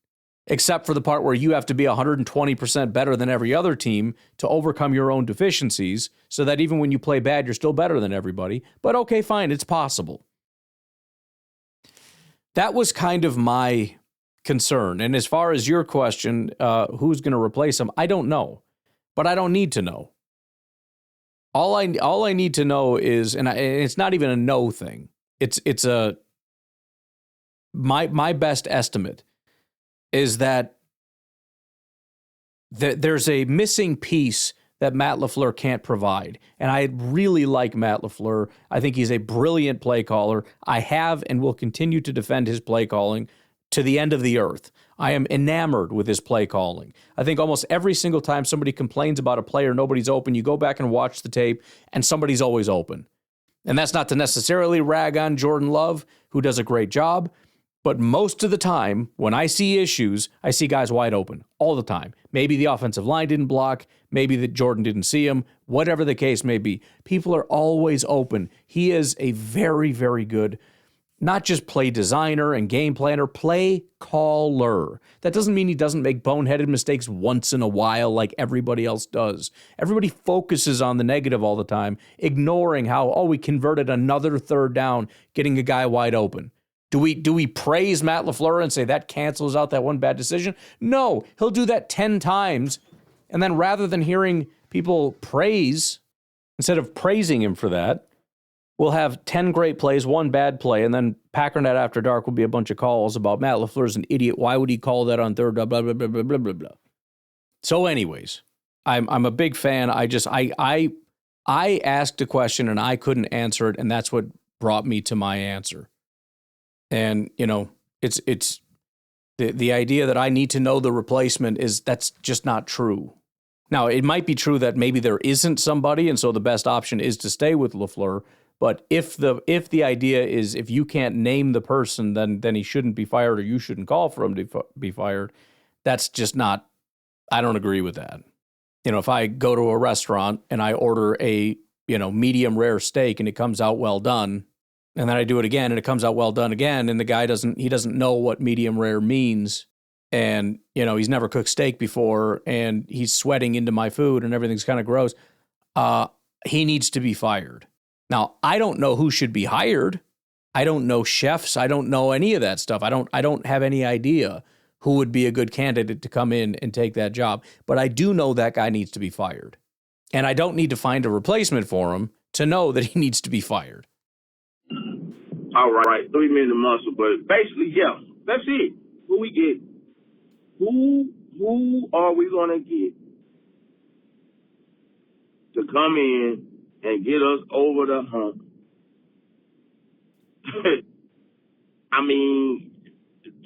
except for the part where you have to be 120% better than every other team to overcome your own deficiencies so that even when you play bad, you're still better than everybody. But okay, fine, it's possible. That was kind of my concern. And as far as your question, who's going to replace him, I don't know. But I don't need to know. All I need to know is, and it's not even a no thing. It's my best estimate is that there's a missing piece that Matt LaFleur can't provide. And I really like Matt LaFleur. I think he's a brilliant play caller. I have and will continue to defend his play calling to the end of the earth. I am enamored with his play calling. I think almost every single time somebody complains about a player, nobody's open, you go back and watch the tape, and somebody's always open. And that's not to necessarily rag on Jordan Love, who does a great job, but most of the time, when I see issues, I see guys wide open all the time. Maybe the offensive line didn't block, maybe that Jordan didn't see him, whatever the case may be. People are always open. He is a very, very good, not just play designer and game planner, play caller. That doesn't mean he doesn't make boneheaded mistakes once in a while like everybody else does. Everybody focuses on the negative all the time, ignoring how, we converted another third down, getting a guy wide open. Do we praise Matt LaFleur and say that cancels out that one bad decision? No, he'll do that 10 times. And then rather than hearing people praise, instead of praising him for that, we'll have 10 great plays, one bad play, and then Packernet After Dark will be a bunch of calls about Matt LaFleur's an idiot. Why would he call that on third? Blah, blah, blah, blah, blah, blah, blah. So anyways, I'm a big fan. I asked a question and I couldn't answer it, and that's what brought me to my answer. And, it's the idea that I need to know the replacement that's just not true. Now, it might be true that maybe there isn't somebody, and so the best option is to stay with LaFleur. But if the idea is if you can't name the person, then he shouldn't be fired or you shouldn't call for him to be fired, that's just not, I don't agree with that. If I go to a restaurant and I order a, medium rare steak and it comes out well done, and then I do it again and it comes out well done again, and the guy doesn't know what medium rare means, and, he's never cooked steak before and he's sweating into my food and everything's kind of gross, he needs to be fired. Now, I don't know who should be hired. I don't know chefs. I don't know any of that stuff. I don't have any idea who would be a good candidate to come in and take that job. But I do know that guy needs to be fired. And I don't need to find a replacement for him to know that he needs to be fired. All right, 3 minute muscle. But basically, yeah, that's it. Who we get? Who are we going to get to come in and get us over the hump? I mean,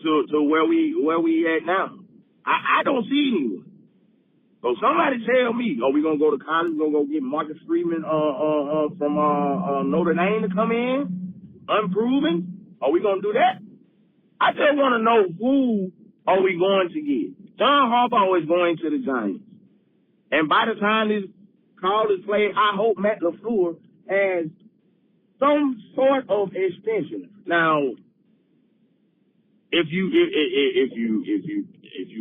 to where we at now. I don't see anyone. So somebody tell me, are we gonna go to college? We're gonna go get Marcus Freeman from Notre Dame to come in, unproven? Are we gonna do that? I just want to know who are we going to get. John Harbaugh is going to the Giants, and by the time this call is played, I hope Matt LaFleur has some sort of extension. Now, if you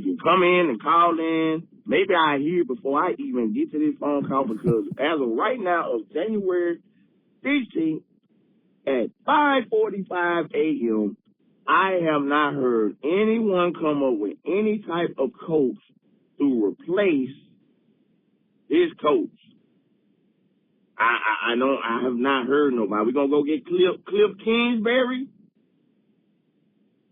can come in and call in, maybe I hear before I even get to this phone call, because as of right now, of January 15th at 5:45 a.m., I have not heard anyone come up with any type of coach to replace this coach. I know I have not heard nobody. We're gonna go get Cliff Kingsbury.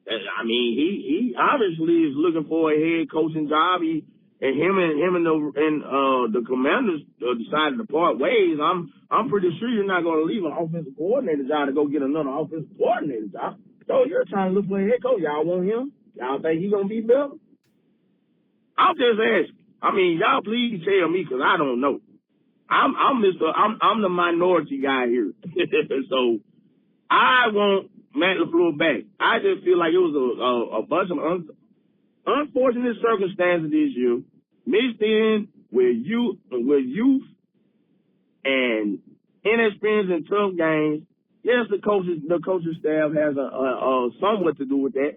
I mean, he obviously is looking for a head coaching job. Him and the Commanders decided to part ways. I'm pretty sure you're not going to leave an offensive coordinator job to go get another offensive coordinator job. So you're trying to look for a head coach. Y'all want him? Y'all think he's gonna be better? I'm just asking. I mean, y'all please tell me, because I don't know. I'm the minority guy here. So I want Matt LaFleur back. I just feel like it was a bunch of unfortunate circumstances this year, mixed in with youth and inexperience in tough games. Yes, the coaching staff has a somewhat to do with that,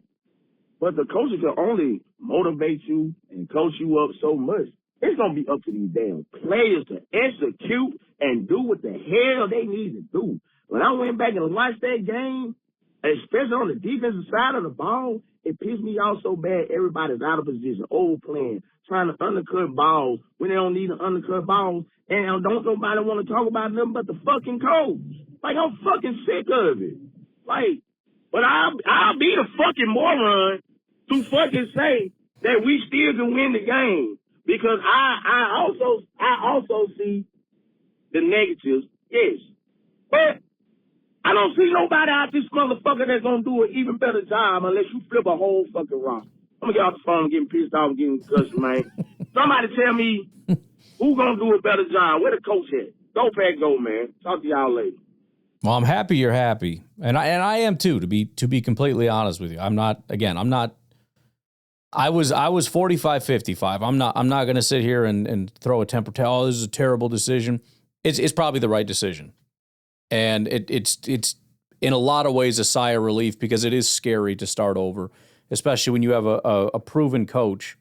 but the coaches can only motivate you and coach you up so much. It's going to be up to these damn players to execute and do what the hell they need to do. When I went back and watched that game, especially on the defensive side of the ball, it pissed me off so bad. Everybody's out of position, overplaying, trying to undercut balls when they don't need to undercut balls, and don't nobody want to talk about nothing but the fucking coach. Like, I'm fucking sick of it. Like, but I'll be the fucking moron to fucking say that we still can win the game, because I also see the negatives, yes. But I don't see nobody out this motherfucker that's gonna do an even better job unless you flip a whole fucking roster. I'm gonna get off the phone getting pissed off and getting cussed, man. Somebody tell me who gonna do a better job. Where the coach at? Go Pack, go, man. Talk to y'all later. Well, I'm happy you're happy, and I am too. To be completely honest with you, I'm not. I was 45-55. I'm not going to sit here and throw a temper tantrum. Oh, this is a terrible decision. It's probably the right decision, and it's in a lot of ways a sigh of relief because it is scary to start over, especially when you have a proven coach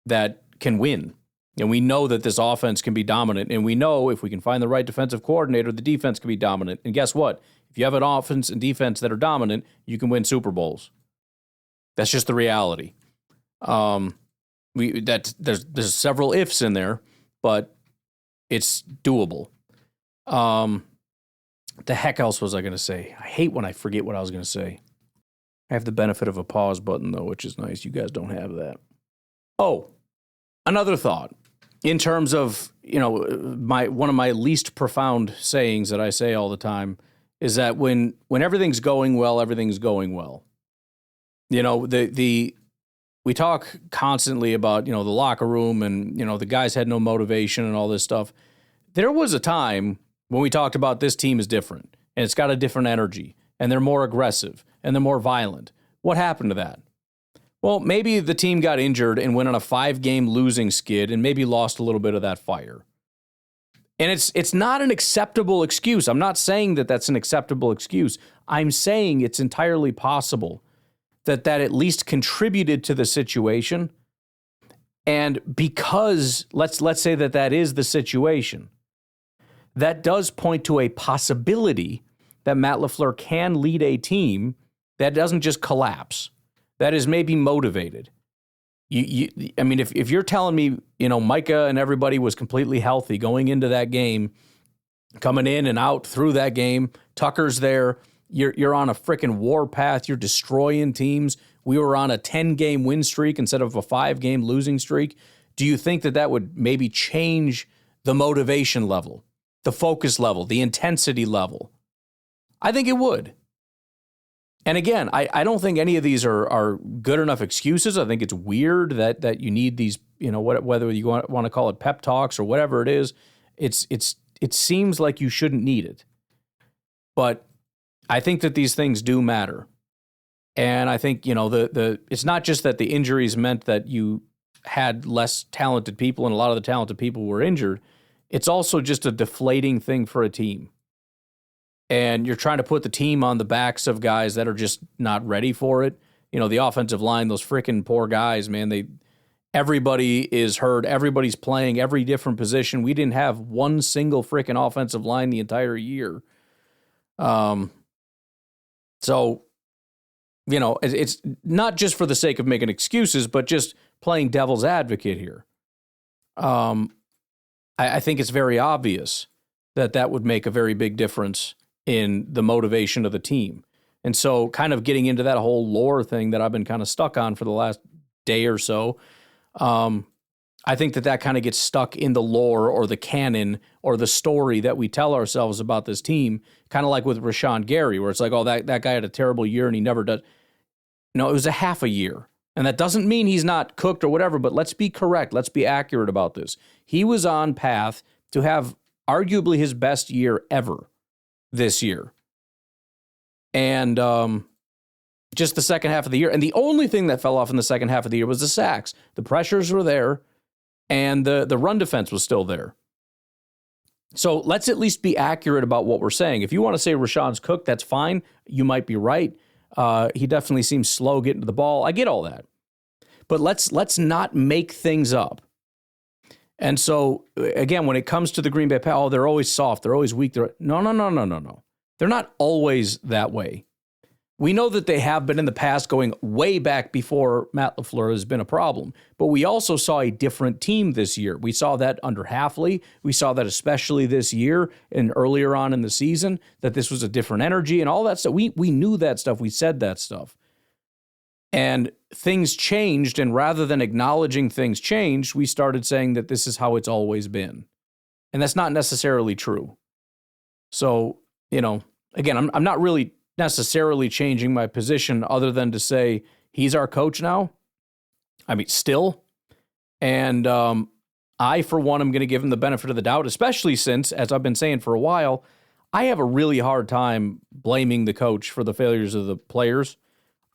that can win. And we know that this offense can be dominant. And we know if we can find the right defensive coordinator, the defense can be dominant. And guess what? If you have an offense and defense that are dominant, you can win Super Bowls. That's just the reality. There's several ifs in there, but it's doable. The heck else was I going to say? I hate when I forget what I was going to say. I have the benefit of a pause button, though, which is nice. You guys don't have that. Oh, another thought. In terms of, one of my least profound sayings that I say all the time is that when everything's going well, everything's going well. We talk constantly about, the locker room and, the guys had no motivation and all this stuff. There was a time when we talked about this team is different and it's got a different energy and they're more aggressive and they're more violent. What happened to that? Well, maybe the team got injured and went on a 5-game losing skid and maybe lost a little bit of that fire. And it's not an acceptable excuse. I'm not saying that that's an acceptable excuse. I'm saying it's entirely possible that at least contributed to the situation. And because let's say that is the situation, that does point to a possibility that Matt LaFleur can lead a team that doesn't just collapse. That is maybe motivated. If you're telling me, Micah and everybody was completely healthy going into that game, coming in and out through that game, Tucker's there, you're on a freaking war path, you're destroying teams. We were on a 10-game win streak instead of a 5-game losing streak. Do you think that would maybe change the motivation level, the focus level, the intensity level? I think it would. And again, I don't think any of these are good enough excuses. I think it's weird that you need these, whether you want to call it pep talks or whatever it is. It seems like you shouldn't need it. But I think that these things do matter. And I think, it's not just that the injuries meant that you had less talented people and a lot of the talented people were injured. It's also just a deflating thing for a team. And you're trying to put the team on the backs of guys that are just not ready for it. The offensive line, those freaking poor guys, man, everybody is hurt. Everybody's playing every different position. We didn't have one single freaking offensive line the entire year. So, it's not just for the sake of making excuses, but just playing devil's advocate here. I think it's very obvious that would make a very big difference in the motivation of the team. And so kind of getting into that whole lore thing that I've been kind of stuck on for the last day or so, I think that kind of gets stuck in the lore or the canon or the story that we tell ourselves about this team, kind of like with Rashawn Gary, where it's like, oh, that guy had a terrible year and he never does. No, it was a half a year. And that doesn't mean he's not cooked or whatever, but let's be correct. Let's be accurate about this. He was on path to have arguably his best year ever this year. And just the second half of the year. And the only thing that fell off in the second half of the year was the sacks. The pressures were there, and the run defense was still there. So let's at least be accurate about what we're saying. If you want to say Rashawn's cooked, that's fine. You might be right. He definitely seems slow getting to the ball. I get all that. But let's not make things up. And so, again, when it comes to the Green Bay Packers, they're always soft, they're always weak. No. They're not always that way. We know that they have been in the past, going way back before Matt LaFleur has been a problem. But we also saw a different team this year. We saw that under Hafley. We saw that especially this year and earlier on in the season, that this was a different energy and all that stuff. We knew that stuff. We said that stuff. And things changed, and rather than acknowledging things changed, we started saying that this is how it's always been. And that's not necessarily true. So, again, I'm not really necessarily changing my position other than to say he's our coach now. I mean, still. And I, for one, am going to give him the benefit of the doubt, especially since, as I've been saying for a while, I have a really hard time blaming the coach for the failures of the players.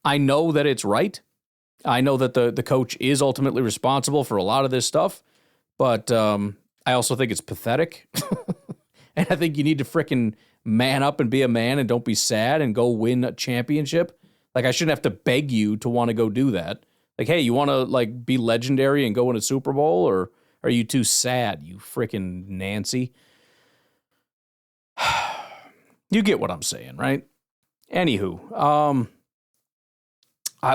I know that it's right. I know that the coach is ultimately responsible for a lot of this stuff, but I also think it's pathetic. And I think you need to frickin' man up and be a man and don't be sad and go win a championship. Like, I shouldn't have to beg you to want to go do that. Like, hey, you want to, like, be legendary and go win a Super Bowl, or are you too sad, you frickin' Nancy? You get what I'm saying, right? Anywho,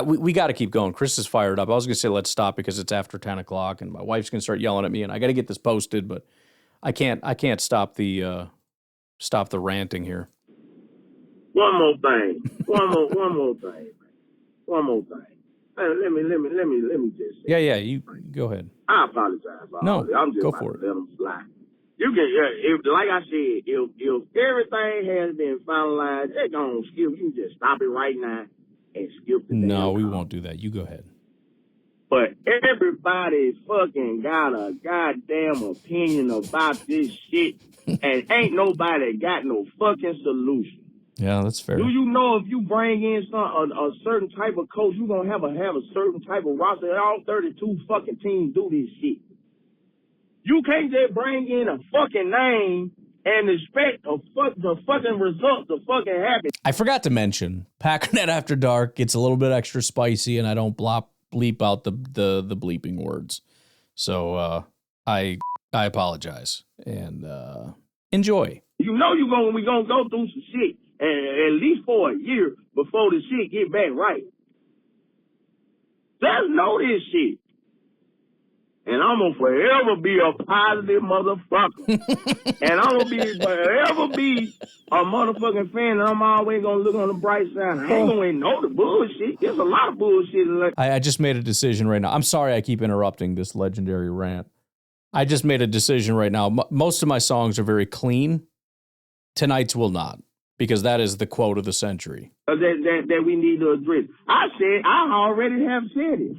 we got to keep going. Chris is fired up. I was going to say let's stop because it's after 10 o'clock, and my wife's going to start yelling at me, and I got to get this posted, but I can't stop the ranting here. One more thing. One more thing. Let me just say. Yeah, you go ahead. I apologize. No, I'm just go about for to it. let them fly. You can, if like I said, if everything has been finalized, they're gonna skip. You can just stop it right now and skip the No, damn we call. won't do that. You go ahead. But everybody fucking got a goddamn opinion about this shit, and ain't nobody got no fucking solution. Yeah, that's fair. Do you know if you bring in a certain type of coach, you gonna have a certain type of roster? All 32 fucking teams do this shit. You can't just bring in a fucking name and expect the fucking results to fucking happen. I forgot to mention, Packernet After Dark gets a little bit extra spicy, and I don't bleep out the bleeping words. So I apologize, and enjoy. You know we gonna go through some shit at least for a year before the shit get back right. Just know this shit. And I'm going to forever be a positive motherfucker. And I'm going to forever be a motherfucking fan, and I'm always going to look on the bright side. I ain't going to ignore the bullshit. There's a lot of bullshit. I just made a decision right now. I'm sorry I keep interrupting this legendary rant. I just made a decision right now. Most of my songs are very clean. Tonight's will not, because that is the quote of the century. That we need to address. I already have said it.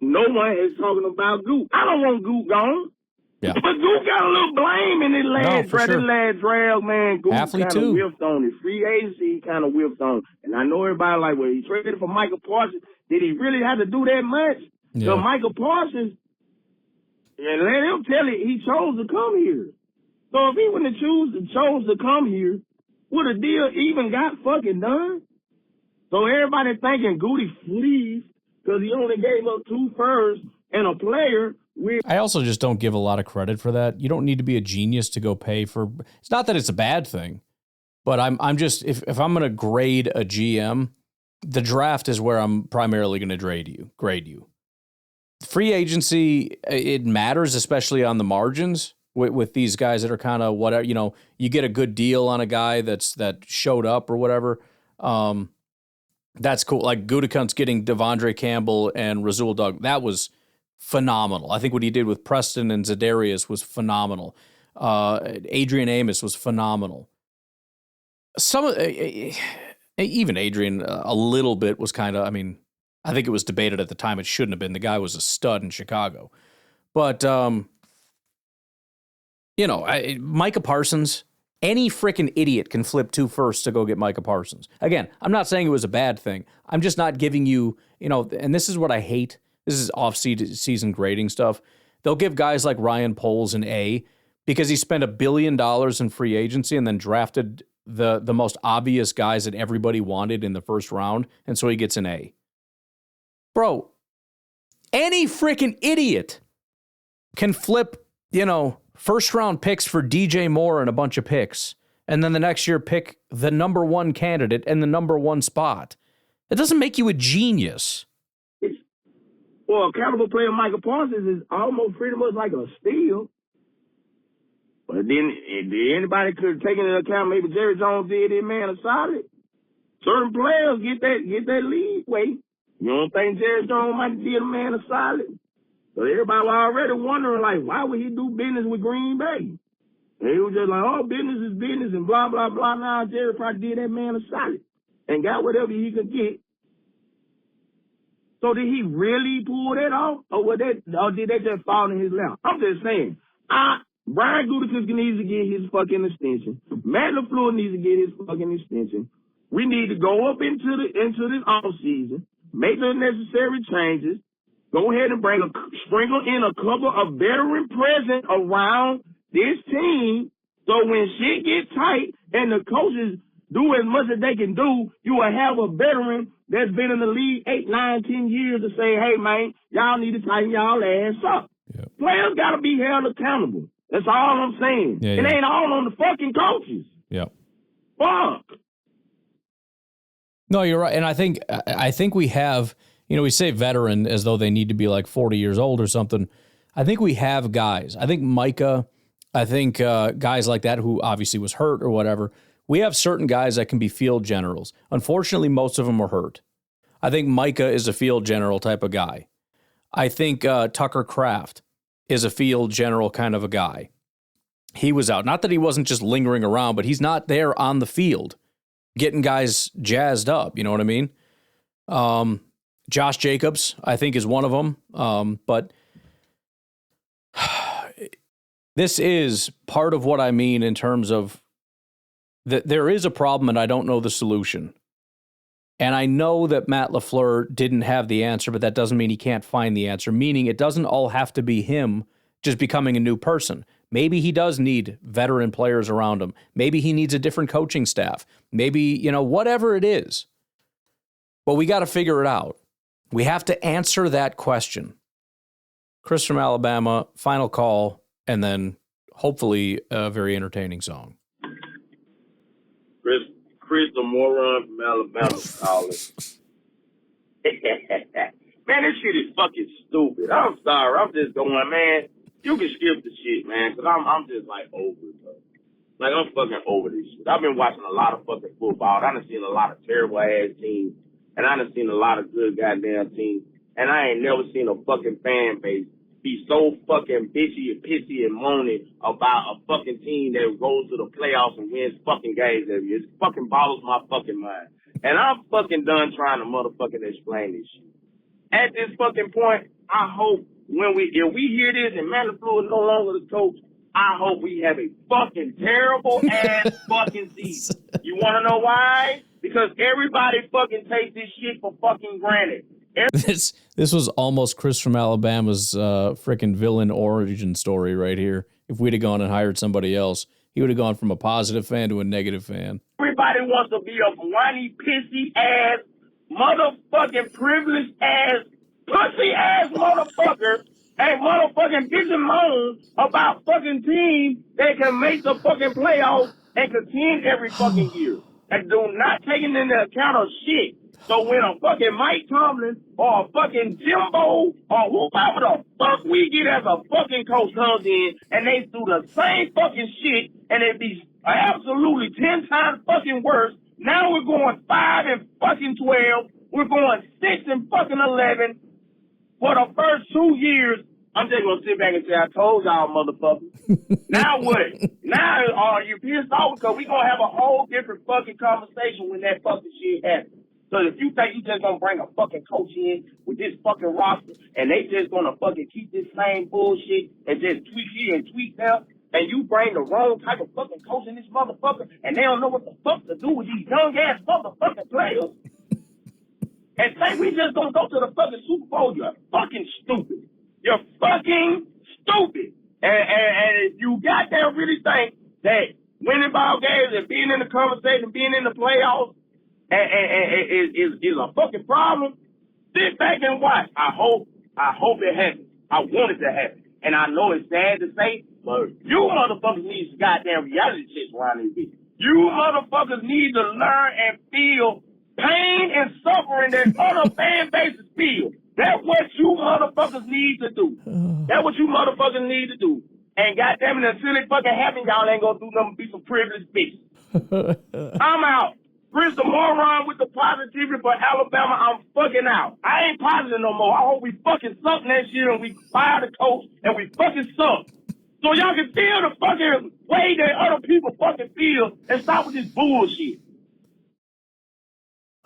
No one is talking about Goop. I don't want Goop gone. Yeah. But Goop got a little blame in his last drag, man. Goop Hafley kind of whiffed on it. Free agency kind of whiffed on it. And I know everybody like, well, he traded for Michael Parsons. Did he really have to do that much? Yeah. So Michael Parsons, and let him tell it, he chose to come here. So if he wouldn't have chose to come here, would a deal even got fucking done? So everybody thinking Goody flees because he only gave up 2 firsts and a player with. I also just don't give a lot of credit for that. You don't need to be a genius to go pay for. It's not that it's a bad thing, but I'm just if I'm going to grade a GM, the draft is where I'm primarily going to grade you. Free agency, it matters, especially on the margins with these guys that are kind of whatever. You know, you get a good deal on a guy that showed up or whatever. That's cool. Like Gutekunst getting Devondre Campbell and Rasul Doug, that was phenomenal. I think what he did with Preston and Za'Darius was phenomenal. Adrian Amos was phenomenal. Even Adrian a little bit was kind of, I mean, I think it was debated at the time. It shouldn't have been. The guy was a stud in Chicago. But, Micah Parsons, any freaking idiot can flip 2 firsts to go get Micah Parsons. Again, I'm not saying it was a bad thing. I'm just not giving you, and this is what I hate. This is off-season grading stuff. They'll give guys like Ryan Poles an A because he spent $1 billion in free agency and then drafted the most obvious guys that everybody wanted in the first round, and so he gets an A. Bro, any freaking idiot can flip, first-round picks for DJ Moore and a bunch of picks, and then the next year pick the number 1 candidate and the number 1 spot. It doesn't make you a genius. Well, a caliber player Michael Parsons is almost pretty much like a steal. But then anybody could have taken into account maybe Jerry Jones did it, man, a solid. Certain players get that lead weight. You don't think Jerry Jones might have did a man a solid? So everybody was already wondering, like, why would he do business with Green Bay? And he was just like, oh, business is business and blah, blah, blah. Now Jerry probably did that man a solid and got whatever he could get. So did he really pull that off? Or did they just fall in his lap? I'm just saying. Brian Gutekunst needs to get his fucking extension. Matt LaFleur needs to get his fucking extension. We need to go up into this offseason, make the necessary changes, go ahead and sprinkle in a couple of veteran presence around this team, so when shit gets tight and the coaches do as much as they can do, you will have a veteran that's been in the league 8, 9, 10 years to say, hey, man, y'all need to tighten y'all ass up. Yep. Players got to be held accountable. That's all I'm saying. It ain't all on the fucking coaches. Yep. Fuck. No, you're right. And I think we have, we say veteran as though they need to be like 40 years old or something. I think we have guys. I think Micah, guys like that who obviously was hurt or whatever. We have certain guys that can be field generals. Unfortunately, most of them are hurt. I think Micah is a field general type of guy. I think Tucker Kraft is a field general kind of a guy. He was out. Not that he wasn't just lingering around, but he's not there on the field getting guys jazzed up. You know what I mean? Josh Jacobs, I think, is one of them. But this is part of what I mean in terms of that there is a problem and I don't know the solution. And I know that Matt LaFleur didn't have the answer, but that doesn't mean he can't find the answer, meaning it doesn't all have to be him just becoming a new person. Maybe he does need veteran players around him. Maybe he needs a different coaching staff. Maybe, whatever it is. But we got to figure it out. We have to answer that question. Chris from Alabama, final call, and then hopefully a very entertaining song. Chris the moron from Alabama calling. Man, this shit is fucking stupid. I'm sorry. I'm just going, man. You can skip the shit, man, because I'm just, like, over it, bro. Like, I'm fucking over this shit. I've been watching a lot of fucking football. I done seen a lot of terrible-ass teams, and I done seen a lot of good goddamn teams, and I ain't never seen a fucking fan base be so fucking bitchy and pissy and moaning about a fucking team that goes to the playoffs and wins fucking games every year. It fucking boggles my fucking mind. And I'm fucking done trying to motherfucking explain this shit. At this fucking point, I hope if we hear this and Matt LaFleur is no longer the coach, I hope we have a fucking terrible ass fucking season. You want to know why? Because everybody fucking takes this shit for fucking granted. This was almost Chris from Alabama's freaking villain origin story right here. If we'd have gone and hired somebody else, he would have gone from a positive fan to a negative fan. Everybody wants to be a whiny, pissy ass, motherfucking privileged ass, pussy ass motherfucker and motherfucking bitch and moan about fucking teams that can make the fucking playoffs and contend every fucking year and do not take into account of shit. So when a fucking Mike Tomlin or a fucking Jimbo or whoever the fuck we get as a fucking coach comes in and they do the same fucking shit and it be absolutely 10 times fucking worse. Now we're going 5 and fucking 12. We're going 6 and fucking 11 for the first 2 years. I'm just gonna sit back and say, I told y'all, motherfuckers. Now what? Now are you pissed off? Because we gonna have a whole different fucking conversation when that fucking shit happens. So if you think you just gonna bring a fucking coach in with this fucking roster and they just gonna fucking keep this same bullshit and just tweak here and tweak there, and you bring the wrong type of fucking coach in this motherfucker and they don't know what the fuck to do with these young ass motherfucking players, and think we just gonna go to the fucking Super Bowl, you're fucking stupid. You're fucking stupid. And if you got there really think that winning ball games and being in the conversation, being in the playoffs, is a fucking problem, sit back and watch. I hope it happens. I want it to happen. And I know it's sad to say, but you motherfuckers need some goddamn reality checks around this bitch. You motherfuckers need to learn and feel pain and suffering that other fan bases feel. That's what you motherfuckers need to do. That's what you motherfuckers need to do. And goddamn it, until it fucking happen, y'all ain't gonna do nothing but be some privileged bitches. I'm out. Chris the moron with the positivity for Alabama, I'm fucking out. I ain't positive no more. I hope we fucking suck next year and we fire the coach and we fucking suck. So y'all can feel the fucking way that other people fucking feel and stop with this bullshit.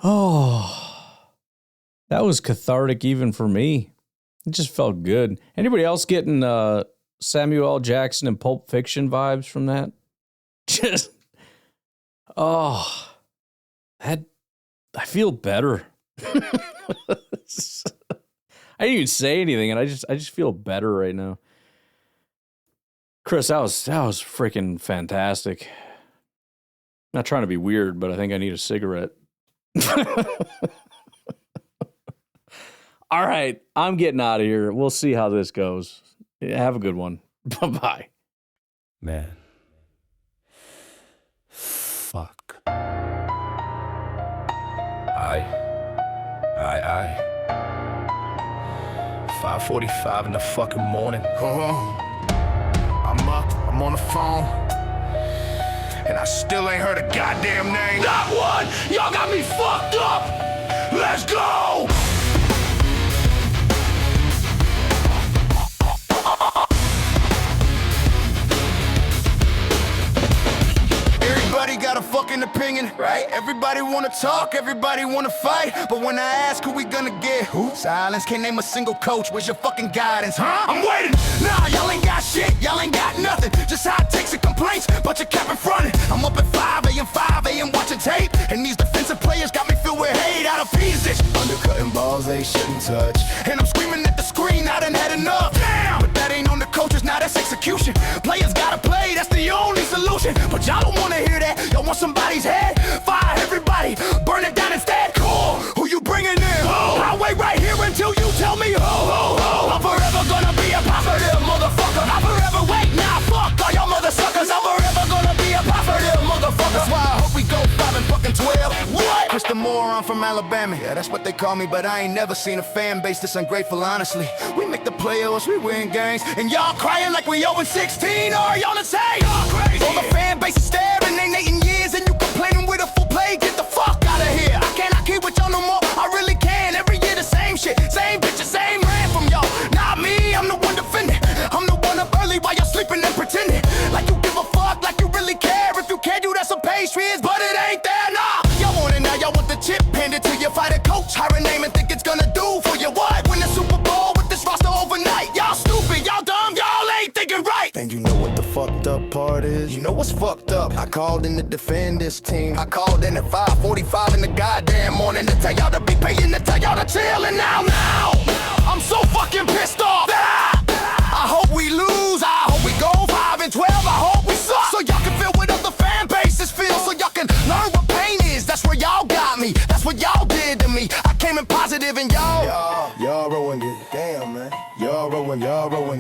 Oh, that was cathartic even for me. It just felt good. Anybody else getting Samuel L. Jackson and Pulp Fiction vibes from that? Just, I feel better. I didn't even say anything, and I just feel better right now. Chris, that was freaking fantastic. Not trying to be weird, but I think I need a cigarette. All right, I'm getting out of here. We'll see how this goes. Have a good one. Bye-bye. Man. Fuck. Aye. 5:45 in the fucking morning. I'm up, I'm on the phone, and I still ain't heard a goddamn name. Not one! Y'all got me fucked up! Let's go! Everybody got a fucking opinion, right? Everybody wanna talk, everybody wanna fight, but when I ask who we gonna get, who? Silence, can't name a single coach. Where's your fucking guidance, huh? I'm waiting. Nah, y'all ain't got shit, y'all ain't got nothing. Just hot takes and complaints, but you kept in front. I'm up at 5 a.m. watching tape, and these defensive players got me filled with hate out of pieces. Undercutting balls they shouldn't touch, and I'm screaming at the screen, I done had enough. Damn, but that ain't on the coaches, now that's execution. Players gotta play, that's the only solution. But y'all don't wanna hear that. Y'all want somebody's head? Fire everybody, burn it down instead. Cool, who you bringing in? Who? I'll wait right here until you tell me who. I'm forever gonna be a positive motherfucker. I'm forever wait, now fuck all y'all mother suckers. I'm forever gonna be a positive motherfucker. That's why I hope we go 5 and fucking 12. What? Chris the moron from Alabama. Yeah, that's what they call me, but I ain't never seen a fan base this ungrateful, honestly. We make the playoffs, we win games, and y'all crying like we 0-16. Are y'all insane? Y'all crazy. All the fan base is staring, ain't 8 years, and you complaining with a full play. Get the fuck out of here. I cannot keep with y'all no more. I really can. Every year the same shit, same bitches, same rant from y'all. Not me, I'm the one defending. I'm the one up early while y'all sleeping and pretending like you give a fuck, like you really care. If you can't do that, some pastries, but it ain't there, nah. Y'all want it now, y'all want the chip handed to you. Fight a coach, hire a name and think it's gonna do for you what? Win the Super Bowl with this roster overnight. Y'all stupid, y'all dumb, y'all ain't thinking right. And you know what the fucked up part is? You know what's fucked up? I called in to defend this team. I called in at 5:45 in the goddamn morning to tell y'all to be paying, to tell y'all to chill, and now I'm so fucking pissed off. I hope we lose, I hope we go 5 and 12, I hope we suck. So y'all can feel what other fan bases feel, so y'all can learn what pain is. That's where y'all got me, that's what y'all did to me. I came in positive and y'all ruined it. Damn, man. Y'all ruined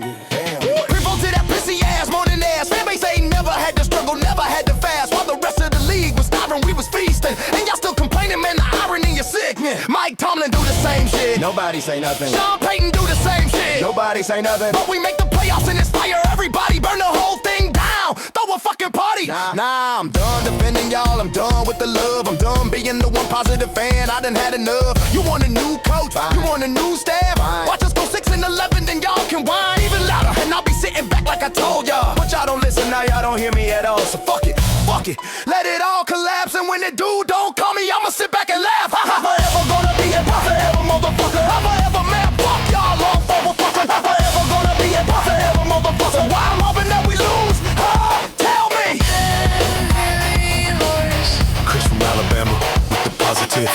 it. Damn. Crippled to that pissy ass, morning ass. Fan base ain't never had to struggle, never had to fast. While the rest of the league was starving, we was feasting. And y'all still complaining, man, the irony is sick. Mike Tomlin do the same shit. Nobody say nothing. Sean Payton do the same shit. Nobody say nothing. But we make the playoffs and inspire everybody. Burn the whole thing down. Throw a fucking party. Nah, I'm done defending y'all. I'm done with the love. I'm done being the one positive fan. I done had enough. You want a new coach? Fine. You want a new staff? Fine. Watch us go 6 and 11, then y'all can whine even louder. And I'll be sitting back like I told y'all. But y'all don't listen now, y'all don't hear me at all. So fuck it. Let it all collapse. And when it do, don't call me. I'ma sit back and laugh. I'm forever gonna be a forever motherfucker. I'm forever man. Fuck y'all all motherfucker. I'm forever gonna be a forever motherfucker. Why I'm hoping that we lose? Tell me. Chris from Alabama with the positive.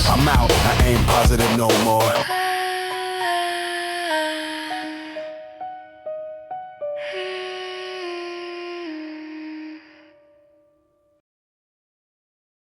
I'm out. I ain't positive no more.